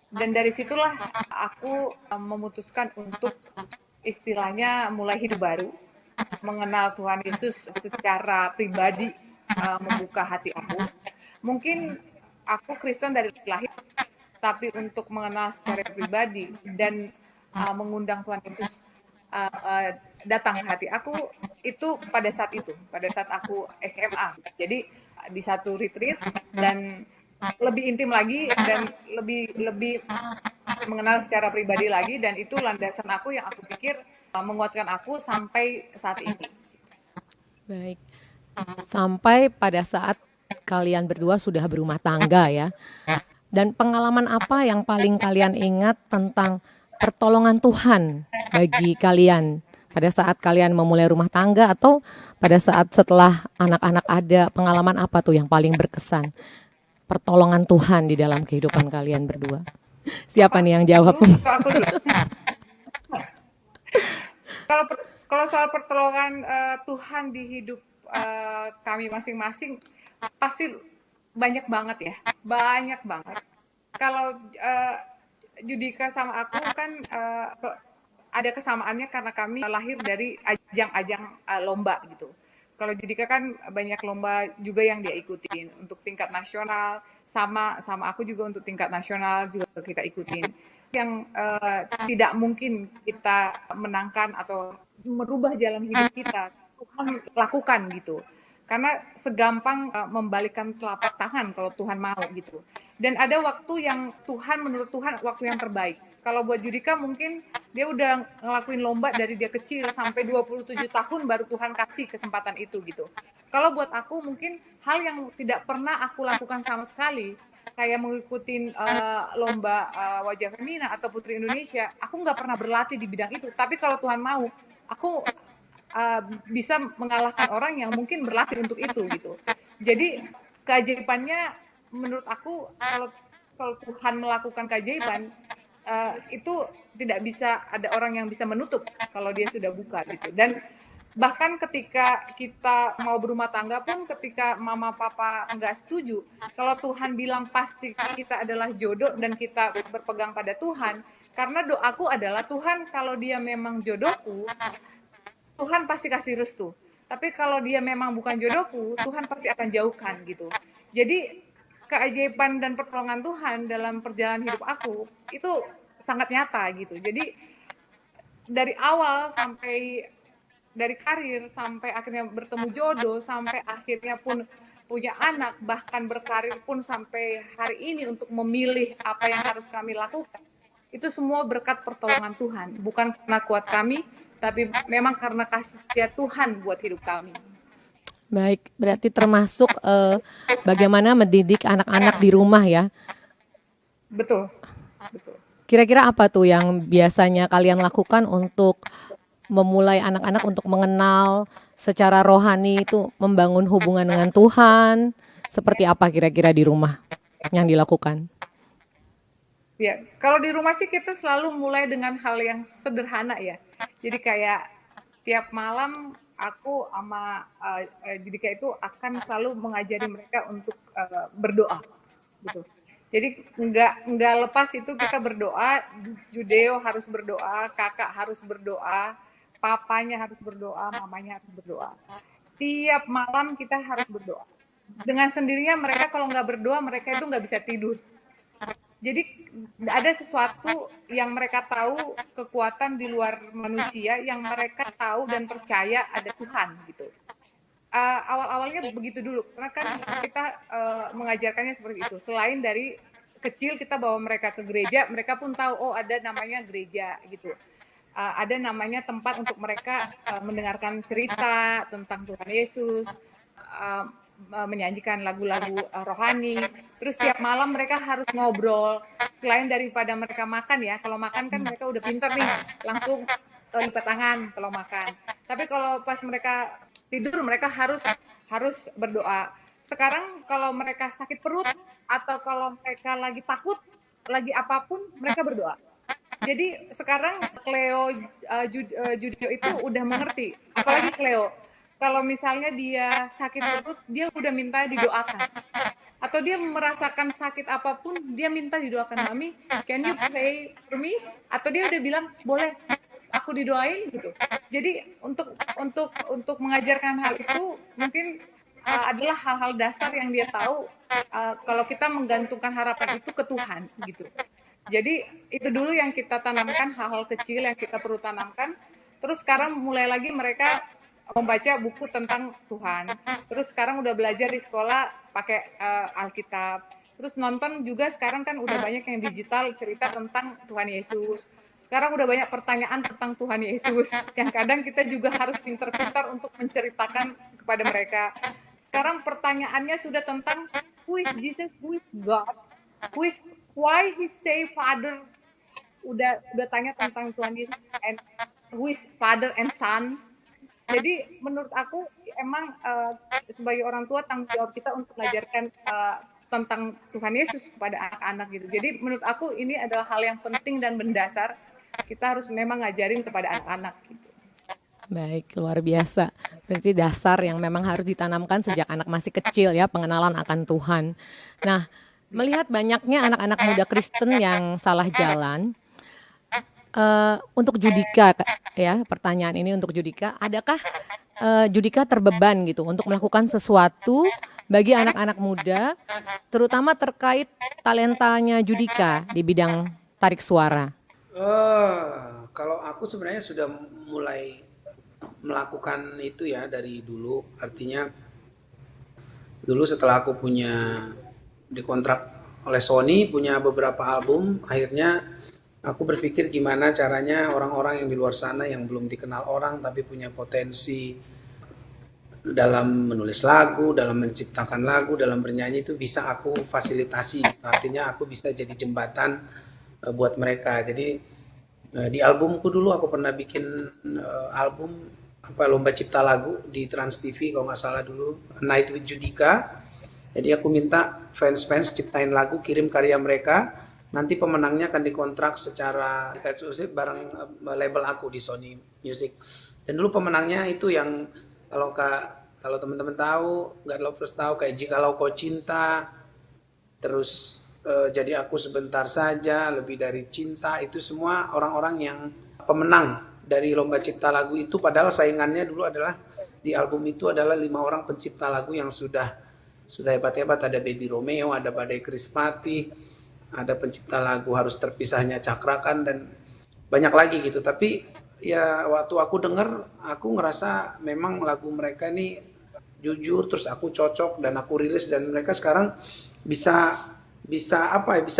Dan dari situlah aku memutuskan untuk istilahnya mulai hidup baru, mengenal Tuhan Yesus secara pribadi, membuka hati aku. Mungkin aku Kristen dari lahir, tapi untuk mengenal secara pribadi dan mengundang Tuhan Yesus datang ke hati aku itu pada saat aku SMA. Jadi di satu retreat dan lebih intim lagi dan lebih mengenal secara pribadi lagi, dan itu landasan aku yang aku pikir menguatkan aku sampai saat ini. Baik. Sampai pada saat kalian berdua sudah berumah tangga ya. Dan pengalaman apa yang paling kalian ingat tentang pertolongan Tuhan bagi kalian pada saat kalian memulai rumah tangga atau pada saat setelah anak-anak ada, pengalaman apa tuh yang paling berkesan? Pertolongan Tuhan di dalam kehidupan kalian berdua. Siapa nih yang jawab? Aku dulu. Kalau kalau soal pertolongan Tuhan di hidup kami masing-masing pasti banyak banget ya, banyak banget. Kalau Judika sama aku kan ada kesamaannya karena kami lahir dari ajang-ajang lomba gitu. Kalau Judika kan banyak lomba juga yang dia ikutin untuk tingkat nasional, sama aku juga untuk tingkat nasional juga kita ikutin. Yang tidak mungkin kita menangkan atau merubah jalan hidup kita, Tuhan lakukan gitu. Karena segampang membalikkan telapak tangan kalau Tuhan mau gitu. Dan ada waktu yang Tuhan, menurut Tuhan, waktu yang terbaik. Kalau buat Judika mungkin dia udah ngelakuin lomba dari dia kecil sampai 27 tahun baru Tuhan kasih kesempatan itu gitu. Kalau buat aku mungkin hal yang tidak pernah aku lakukan sama sekali, kayak mengikuti lomba wajah femina atau putri Indonesia, aku nggak pernah berlatih di bidang itu. Tapi kalau Tuhan mau, aku bisa mengalahkan orang yang mungkin berlatih untuk itu gitu. Jadi keajaibannya menurut aku, kalau Tuhan melakukan keajaiban itu tidak bisa ada orang yang bisa menutup kalau dia sudah buka gitu. Dan bahkan ketika kita mau berumah tangga pun, ketika mama papa nggak setuju, kalau Tuhan bilang pasti kita adalah jodoh dan kita berpegang pada Tuhan, karena doaku adalah Tuhan kalau dia memang jodohku, Tuhan pasti kasih restu. Tapi kalau dia memang bukan jodohku, Tuhan pasti akan jauhkan gitu. Jadi keajaiban dan pertolongan Tuhan dalam perjalanan hidup aku itu sangat nyata gitu. Jadi dari awal sampai dari karir sampai akhirnya bertemu jodoh, sampai akhirnya pun punya anak, bahkan berkarir pun sampai hari ini untuk memilih apa yang harus kami lakukan. Itu semua berkat pertolongan Tuhan, bukan karena kuat kami, tapi memang karena kasih setia Tuhan buat hidup kami. Baik, berarti termasuk bagaimana mendidik anak-anak di rumah ya. Betul, betul. Kira-kira apa tuh yang biasanya kalian lakukan untuk memulai anak-anak untuk mengenal secara rohani itu, membangun hubungan dengan Tuhan? Seperti apa kira-kira di rumah yang dilakukan? Ya, kalau di rumah sih kita selalu mulai dengan hal yang sederhana ya. Jadi kayak tiap malam aku sama Judika itu akan selalu mengajari mereka untuk berdoa gitu. Jadi nggak lepas itu kita berdoa, Judeo harus berdoa, kakak harus berdoa, papanya harus berdoa, mamanya harus berdoa. Tiap malam kita harus berdoa. Dengan sendirinya mereka kalau nggak berdoa mereka itu nggak bisa tidur. Jadi ada sesuatu yang mereka tahu, kekuatan di luar manusia yang mereka tahu dan percaya ada Tuhan gitu. Awal-awalnya begitu dulu karena kan kita mengajarkannya seperti itu. Selain dari kecil kita bawa mereka ke gereja, mereka pun tahu oh ada namanya gereja gitu. Ada namanya tempat untuk mereka mendengarkan cerita tentang Tuhan Yesus, menyanyikan lagu-lagu rohani. Terus tiap malam mereka harus ngobrol. Selain daripada mereka makan ya, kalau makan kan mereka udah pinter nih, langsung lipat tangan kalau makan. Tapi kalau pas mereka tidur mereka harus berdoa. Sekarang kalau mereka sakit perut atau kalau mereka lagi takut, lagi apapun mereka berdoa. Jadi sekarang Cleo Judeo itu udah mengerti, apalagi Cleo. Kalau misalnya dia sakit perut, dia udah minta didoakan. Atau dia merasakan sakit apapun, dia minta didoakan, Mami, can you pray for me? Atau dia udah bilang, boleh, aku didoain gitu. Jadi untuk mengajarkan hal itu mungkin adalah hal-hal dasar yang dia tahu kalau kita menggantungkan harapan itu ke Tuhan gitu. Jadi itu dulu yang kita tanamkan, hal-hal kecil yang kita perlu tanamkan. Terus sekarang mulai lagi mereka membaca buku tentang Tuhan. Terus sekarang udah belajar di sekolah pakai Alkitab. Terus nonton juga sekarang kan udah banyak yang digital cerita tentang Tuhan Yesus. Sekarang udah banyak pertanyaan tentang Tuhan Yesus yang kadang kita juga harus pintar-pintar untuk menceritakan kepada mereka. Sekarang pertanyaannya sudah tentang who is Jesus, who is God, why he say Father. Udah tanya tentang Tuhan Yesus and who is Father and Son. Jadi menurut aku emang sebagai orang tua tanggung jawab kita untuk mengajarkan tentang Tuhan Yesus kepada anak-anak gitu. Jadi menurut aku ini adalah hal yang penting dan mendasar. Kita harus memang ngajarin kepada anak-anak gitu. Baik, luar biasa. Berarti dasar yang memang harus ditanamkan sejak anak masih kecil ya, pengenalan akan Tuhan. Nah, melihat banyaknya anak-anak muda Kristen yang salah jalan, untuk Judika ya, pertanyaan ini untuk Judika, adakah Judika terbeban gitu untuk melakukan sesuatu bagi anak-anak muda, terutama terkait talentanya Judika di bidang tarik suara? Kalau aku sebenarnya sudah mulai melakukan itu ya dari dulu. Artinya dulu setelah aku punya dikontrak oleh Sony, punya beberapa album, akhirnya aku berpikir gimana caranya orang-orang yang di luar sana yang belum dikenal orang tapi punya potensi dalam menulis lagu, dalam menciptakan lagu, dalam bernyanyi itu bisa aku fasilitasi. Artinya aku bisa jadi jembatan buat mereka. Jadi di albumku dulu aku pernah bikin album lomba cipta lagu di Trans TV kalau nggak salah dulu, Night with Judika. Jadi aku minta fans-fans ciptain lagu, kirim karya mereka. Nanti pemenangnya akan dikontrak secara eksklusif bareng label aku di Sony Music. Dan dulu pemenangnya itu yang kalau teman-teman tahu, God Lovers tahu, kayak Jikalau Kau Cinta, terus Jadi Aku Sebentar Saja, Lebih Dari Cinta, itu semua orang-orang yang pemenang dari lomba cipta lagu itu. Padahal saingannya dulu adalah di album itu adalah 5 orang pencipta lagu yang sudah hebat-hebat. Ada Baby Romeo, ada Badai Krispati, ada pencipta lagu Harus Terpisahnya Cakrakan, dan banyak lagi gitu. Tapi ya waktu aku denger, aku ngerasa memang lagu mereka ini jujur, terus aku cocok dan aku rilis, dan mereka sekarang bisa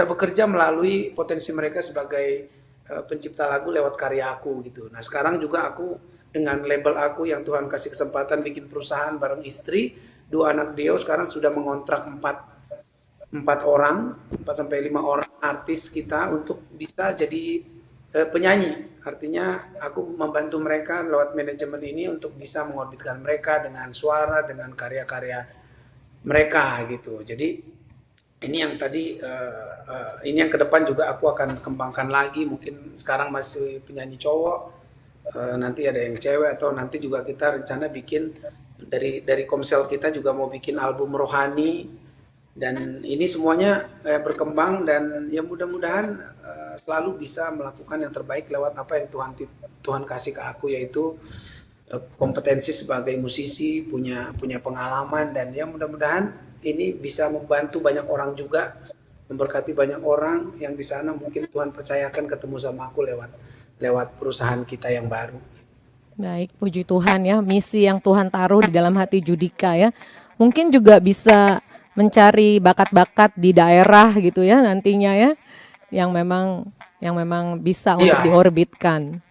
bekerja melalui potensi mereka sebagai pencipta lagu lewat karya aku gitu. Nah sekarang juga aku dengan label aku yang Tuhan kasih kesempatan bikin perusahaan bareng istri, 2 anak beliau sekarang sudah mengontrak 4 sampai 5 orang artis kita untuk bisa jadi penyanyi. Artinya aku membantu mereka lewat manajemen ini untuk bisa mengorbitkan mereka dengan suara, dengan karya-karya mereka gitu. Jadi ini yang tadi, ini yang ke depan juga aku akan kembangkan lagi. Mungkin sekarang masih penyanyi cowok, nanti ada yang cewek, atau nanti juga kita rencana bikin dari Komsel kita juga mau bikin album rohani Dan ini semuanya berkembang dan ya mudah-mudahan selalu bisa melakukan yang terbaik lewat apa yang Tuhan kasih ke aku, yaitu kompetensi sebagai musisi, punya punya pengalaman, dan ya mudah-mudahan ini bisa membantu banyak orang juga, memberkati banyak orang yang di sana mungkin Tuhan percayakan ketemu sama aku lewat lewat perusahaan kita yang baru. Baik, puji Tuhan ya, misi yang Tuhan taruh di dalam hati Judika ya. Mungkin juga bisa mencari bakat-bakat di daerah gitu ya nantinya ya, yang memang bisa untuk Iya, diorbitkan.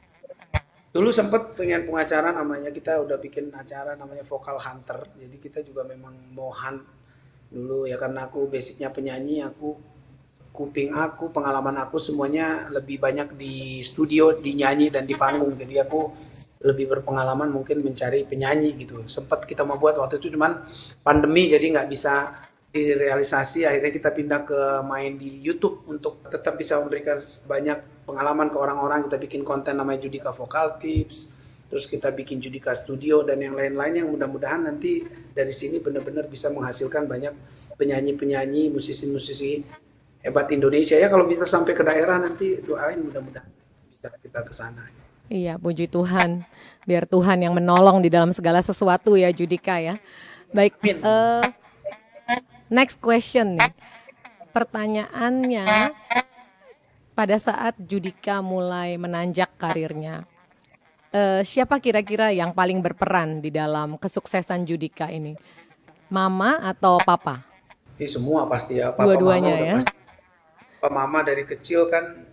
dulu sempet pengen pengacara, namanya kita udah bikin acara namanya Vocal Hunter. Jadi kita juga memang mau hunt dulu ya, karena aku basicnya penyanyi, kuping aku, pengalaman aku semuanya lebih banyak di studio, di nyanyi dan di panggung. Jadi aku lebih berpengalaman mungkin mencari penyanyi gitu. Sempat kita mau buat waktu itu, cuman pandemi jadi nggak bisa direalisasi. Akhirnya kita pindah ke main di YouTube untuk tetap bisa memberikan banyak pengalaman ke orang-orang. Kita bikin konten namanya Judika Vocal Tips. Terus kita bikin Judika Studio dan yang lain-lain, yang mudah-mudahan nanti dari sini benar-benar bisa menghasilkan banyak penyanyi-penyanyi, musisi-musisi hebat Indonesia ya. Kalau bisa sampai ke daerah nanti, doain mudah-mudahan bisa kita ke sana. Iya, puji Tuhan. Biar Tuhan yang menolong di dalam segala sesuatu ya Judika ya. Baik, Amin. next question nih. Pertanyaannya, pada saat Judika mulai menanjak karirnya, siapa kira-kira yang paling berperan di dalam kesuksesan Judika ini? Mama atau papa? Ini semua pasti ya, papa mama Dua-duanya udah ya. pasti. Papa mama dari kecil kan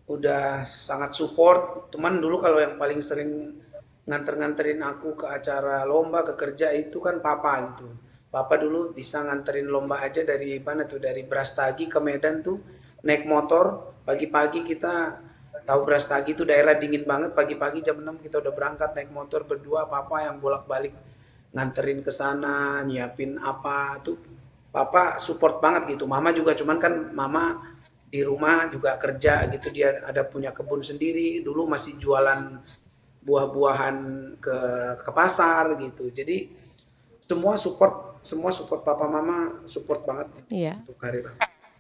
udah sangat support. Teman dulu kalau yang paling sering nganter-nganterin aku ke acara lomba, ke kerja itu kan papa gitu. Papa dulu bisa nganterin lomba aja dari mana tuh, dari Brastagi ke Medan tuh naik motor. Pagi-pagi kita tahu Brastagi itu daerah dingin banget, pagi-pagi jam 6 kita udah berangkat naik motor berdua, papa yang bolak-balik nganterin ke sana, nyiapin apa tuh. Papa support banget gitu. Mama juga, cuman kan mama di rumah juga kerja gitu, dia ada punya kebun sendiri, dulu masih jualan buah-buahan ke pasar gitu. Jadi semua support papa mama, support banget Iya, untuk karir.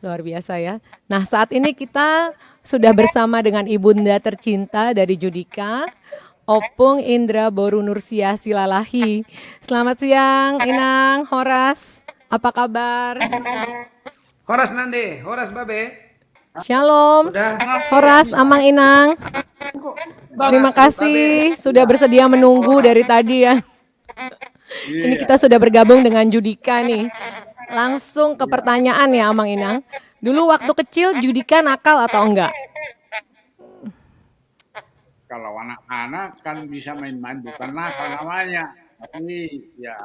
luar biasa ya. Nah, saat ini kita sudah bersama dengan ibunda tercinta dari Judika, Opung Indra Boru Nursia Silalahi. Selamat siang, Inang, Horas. Apa kabar? Horas Nande, Horas Babe, Shalom. udah Horas, Amang Inang. Terima kasih sudah bersedia menunggu dari tadi ya. Ini kita sudah bergabung dengan Judika nih. Langsung ke pertanyaan ya Amang Inang. Dulu waktu kecil Judika nakal atau enggak? Kalau anak-anak kan bisa main-main, bukan nakal namanya, tapi ya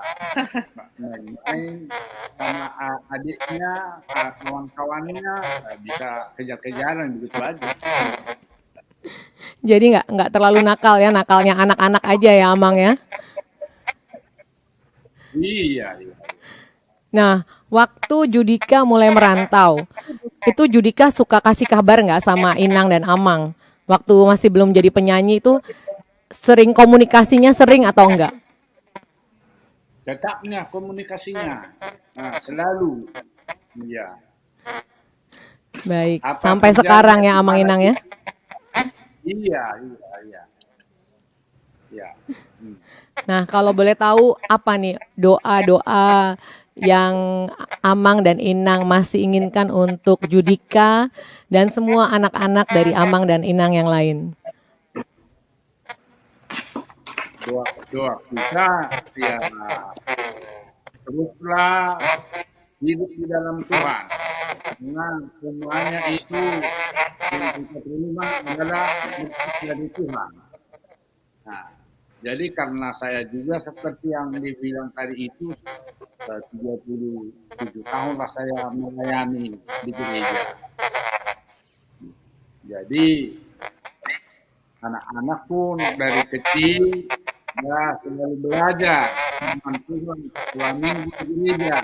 main-main sama adiknya, kawan-kawannya, bisa kejar-kejaran begitu aja. Jadi nggak terlalu nakal ya, nakalnya anak-anak aja ya Amang ya. Iya, iya. Nah, waktu Judika mulai merantau, itu Judika suka kasih kabar nggak sama Inang dan Amang? Waktu masih belum jadi penyanyi itu sering komunikasinya sering atau enggak? Tetapnya komunikasinya, selalu, iya. Baik, Apa sampai kerjanya sekarang ya di Amang mana Inang ya. Iya, iya, iya. Ya. Nah, kalau boleh tahu apa nih doa-doa yang Amang dan Inang masih inginkan untuk Judika dan semua anak-anak dari Amang dan Inang yang lain? Doa kita ya teruslah hidup di dalam Tuhan. Karena semuanya itu yang kita terima adalah dari Tuhan. Nah, jadi karena saya juga seperti yang dibilang tadi itu 37 tahun lah saya melayani di gereja. Jadi anak-anak pun dari kecil ya selalu belajar tentang Tuhan dua minggu di gereja.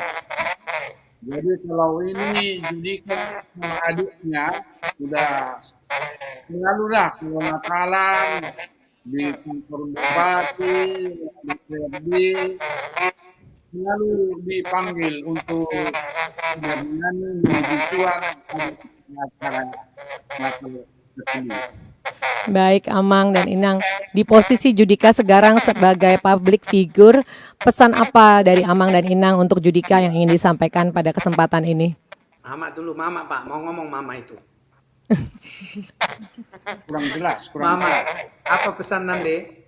Jadi kalau ini Judika sama adiknya sudah selalu lah kalau Natalan di kantor bupati, di PRD, selalu dipanggil untuk bernyanyi, memuji Tuhan pada acara tersebut. Baik Amang dan Inang, di posisi Judika sekarang sebagai public figure, pesan apa dari Amang dan Inang untuk Judika yang ingin disampaikan pada kesempatan ini? Mama dulu, mama Pak, mau ngomong mama itu. Kurang jelas, kurang Mama, jelas. apa pesan Nande?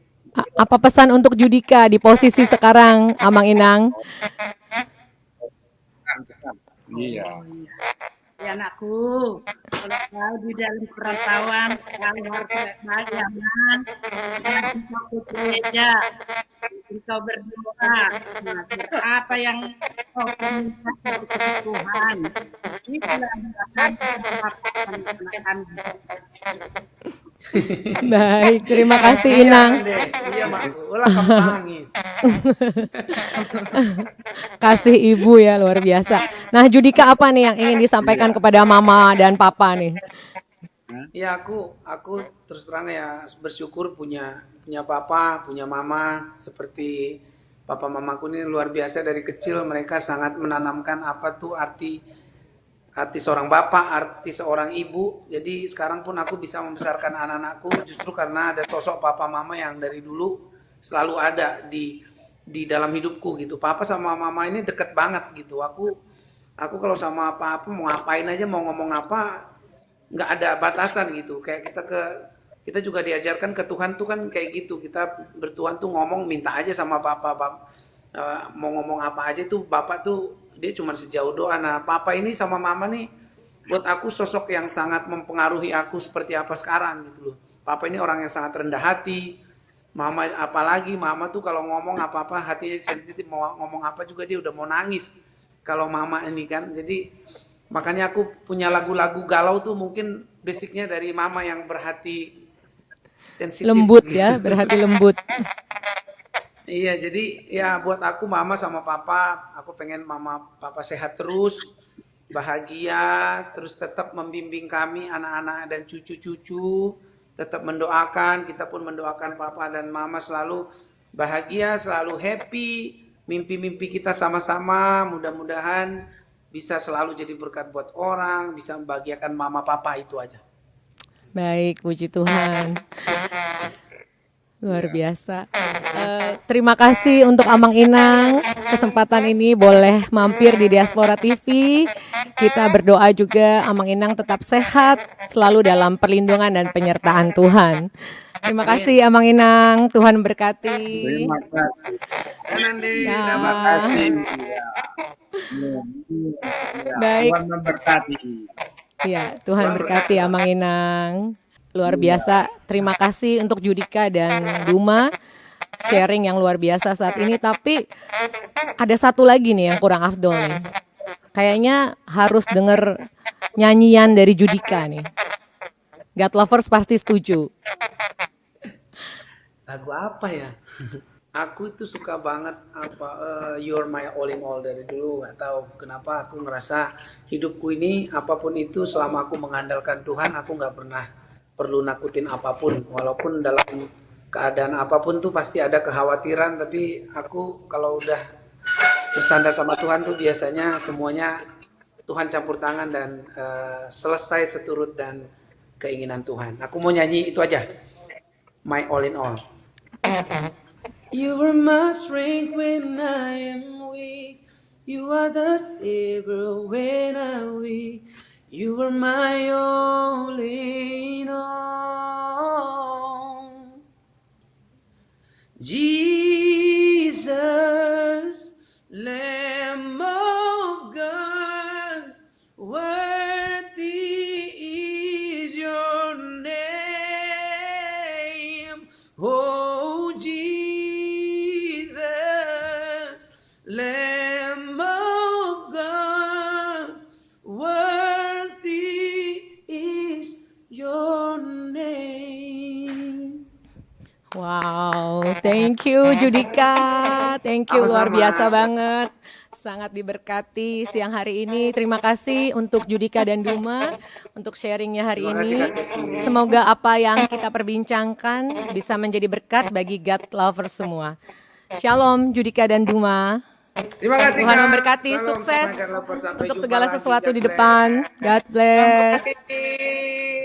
Apa pesan untuk Judika di posisi sekarang, Amang Inang? Iya. Ya anakku, kalau kau di dalam perantauan, kau harus baik-baik ya, Man. Jangan fokus gereja, engkau berdoa. Nah, apa yang kau minta dari Tuhan, itulah yang akan dilakukan. Baik, terima kasih Iya Inang. Nande, iya Mak, ulah kamu nangis. Kasih ibu ya luar biasa. Nah Judika apa nih yang ingin disampaikan kepada mama dan papa nih? Ya aku terus terang ya bersyukur punya papa, punya mama seperti papa mamaku ini luar biasa dari kecil mereka sangat menanamkan apa tuh arti seorang bapak, arti seorang ibu. Jadi sekarang pun aku bisa membesarkan anak-anakku justru karena ada sosok papa mama yang dari dulu selalu ada di dalam hidupku gitu. Papa sama mama ini deket banget gitu. Aku kalau sama papa mau ngapain aja, mau ngomong apa nggak ada batasan gitu. Kayak kita juga diajarkan ke Tuhan tuh kan kayak gitu. Kita bertuhan tuh ngomong minta aja sama papa. Mau ngomong apa aja tuh bapak tuh dia cuma sejauh doa. Nah papa ini sama mama nih buat aku sosok yang sangat mempengaruhi aku seperti apa sekarang gitu loh. Papa ini orang yang sangat rendah hati. Mama apalagi mama tuh kalau ngomong apa-apa hatinya sensitif, mau ngomong apa juga dia udah mau nangis. Kalau mama ini kan, jadi makanya aku punya lagu-lagu galau tuh mungkin basicnya dari mama yang berhati sensitif. Lembut ya, berhati lembut. Iya, jadi ya buat aku mama sama papa, aku pengen mama papa sehat terus, bahagia, terus tetap membimbing kami anak-anak dan cucu-cucu, tetap mendoakan, kita pun mendoakan papa dan mama selalu bahagia, selalu happy, mimpi-mimpi kita sama-sama, mudah-mudahan bisa selalu jadi berkat buat orang, bisa membahagiakan mama papa itu aja. Baik, puji Tuhan. Luar biasa. Terima kasih untuk Amang Inang. Kesempatan ini boleh mampir di Diaspora TV. Kita berdoa juga Amang Inang tetap sehat, selalu dalam perlindungan dan penyertaan Tuhan. Terima kasih Amang Inang. Tuhan berkati. Terima kasih. Nandi, Ya. Terima kasih. Ya. Baik. Tuhan memberkati. Ya, Tuhan berkati Amang Inang. Luar biasa. Terima kasih untuk Judika dan Duma sharing yang luar biasa saat ini. Tapi ada satu lagi nih yang kurang afdol nih. Kayaknya harus denger nyanyian dari Judika nih. God Lovers pasti setuju. Lagu apa ya? Aku itu suka banget You're My All in All dari dulu. Gak tahu kenapa aku ngerasa hidupku ini apapun itu selama aku mengandalkan Tuhan aku nggak pernah perlu nakutin apapun. Walaupun dalam keadaan apapun tuh pasti ada kekhawatiran. Tapi aku kalau udah bersandar sama Tuhan tuh biasanya semuanya Tuhan campur tangan dan selesai seturut dan keinginan Tuhan. Aku mau nyanyi itu aja. My All in All. You are my strength when I am weak. You are the savior when I'm weak. You are my all in all. Jesus, Lamb of God, worthy is your name. Oh, Jesus, Lamb of God, worthy is your name. Wow, thank you Judika. Thank you, luar Sama-sama. biasa banget. Sangat diberkati siang hari ini. Terima kasih untuk Judika dan Duma untuk sharingnya hari Terima ini. kasih, Kak Kiki. Semoga apa yang kita perbincangkan bisa menjadi berkat bagi God lovers semua. Shalom Judika dan Duma. Terima kasih Tuhan Kak. memberkati, Salam sukses semangat lovers. Sampai untuk jumpa segala lagi. sesuatu God di bless. depan. God bless. Bye.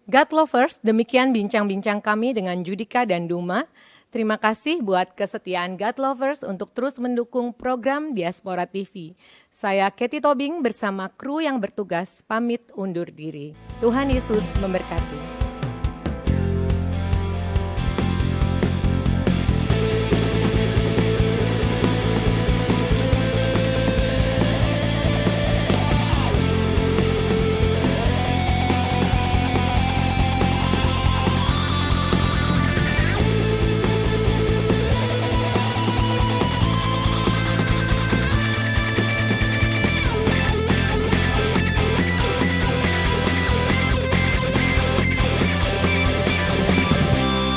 God lovers, demikian bincang-bincang kami dengan Judika dan Duma. Terima kasih buat kesetiaan God lovers untuk terus mendukung program Diaspora TV. Saya Katie Tobing bersama kru yang bertugas pamit undur diri. Tuhan Yesus memberkati.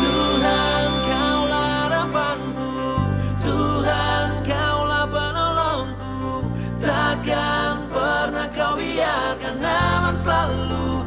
Tuhan kaulah harapanku, Tuhan kaulah penolongku. Takkan pernah kau biarkan aman selalu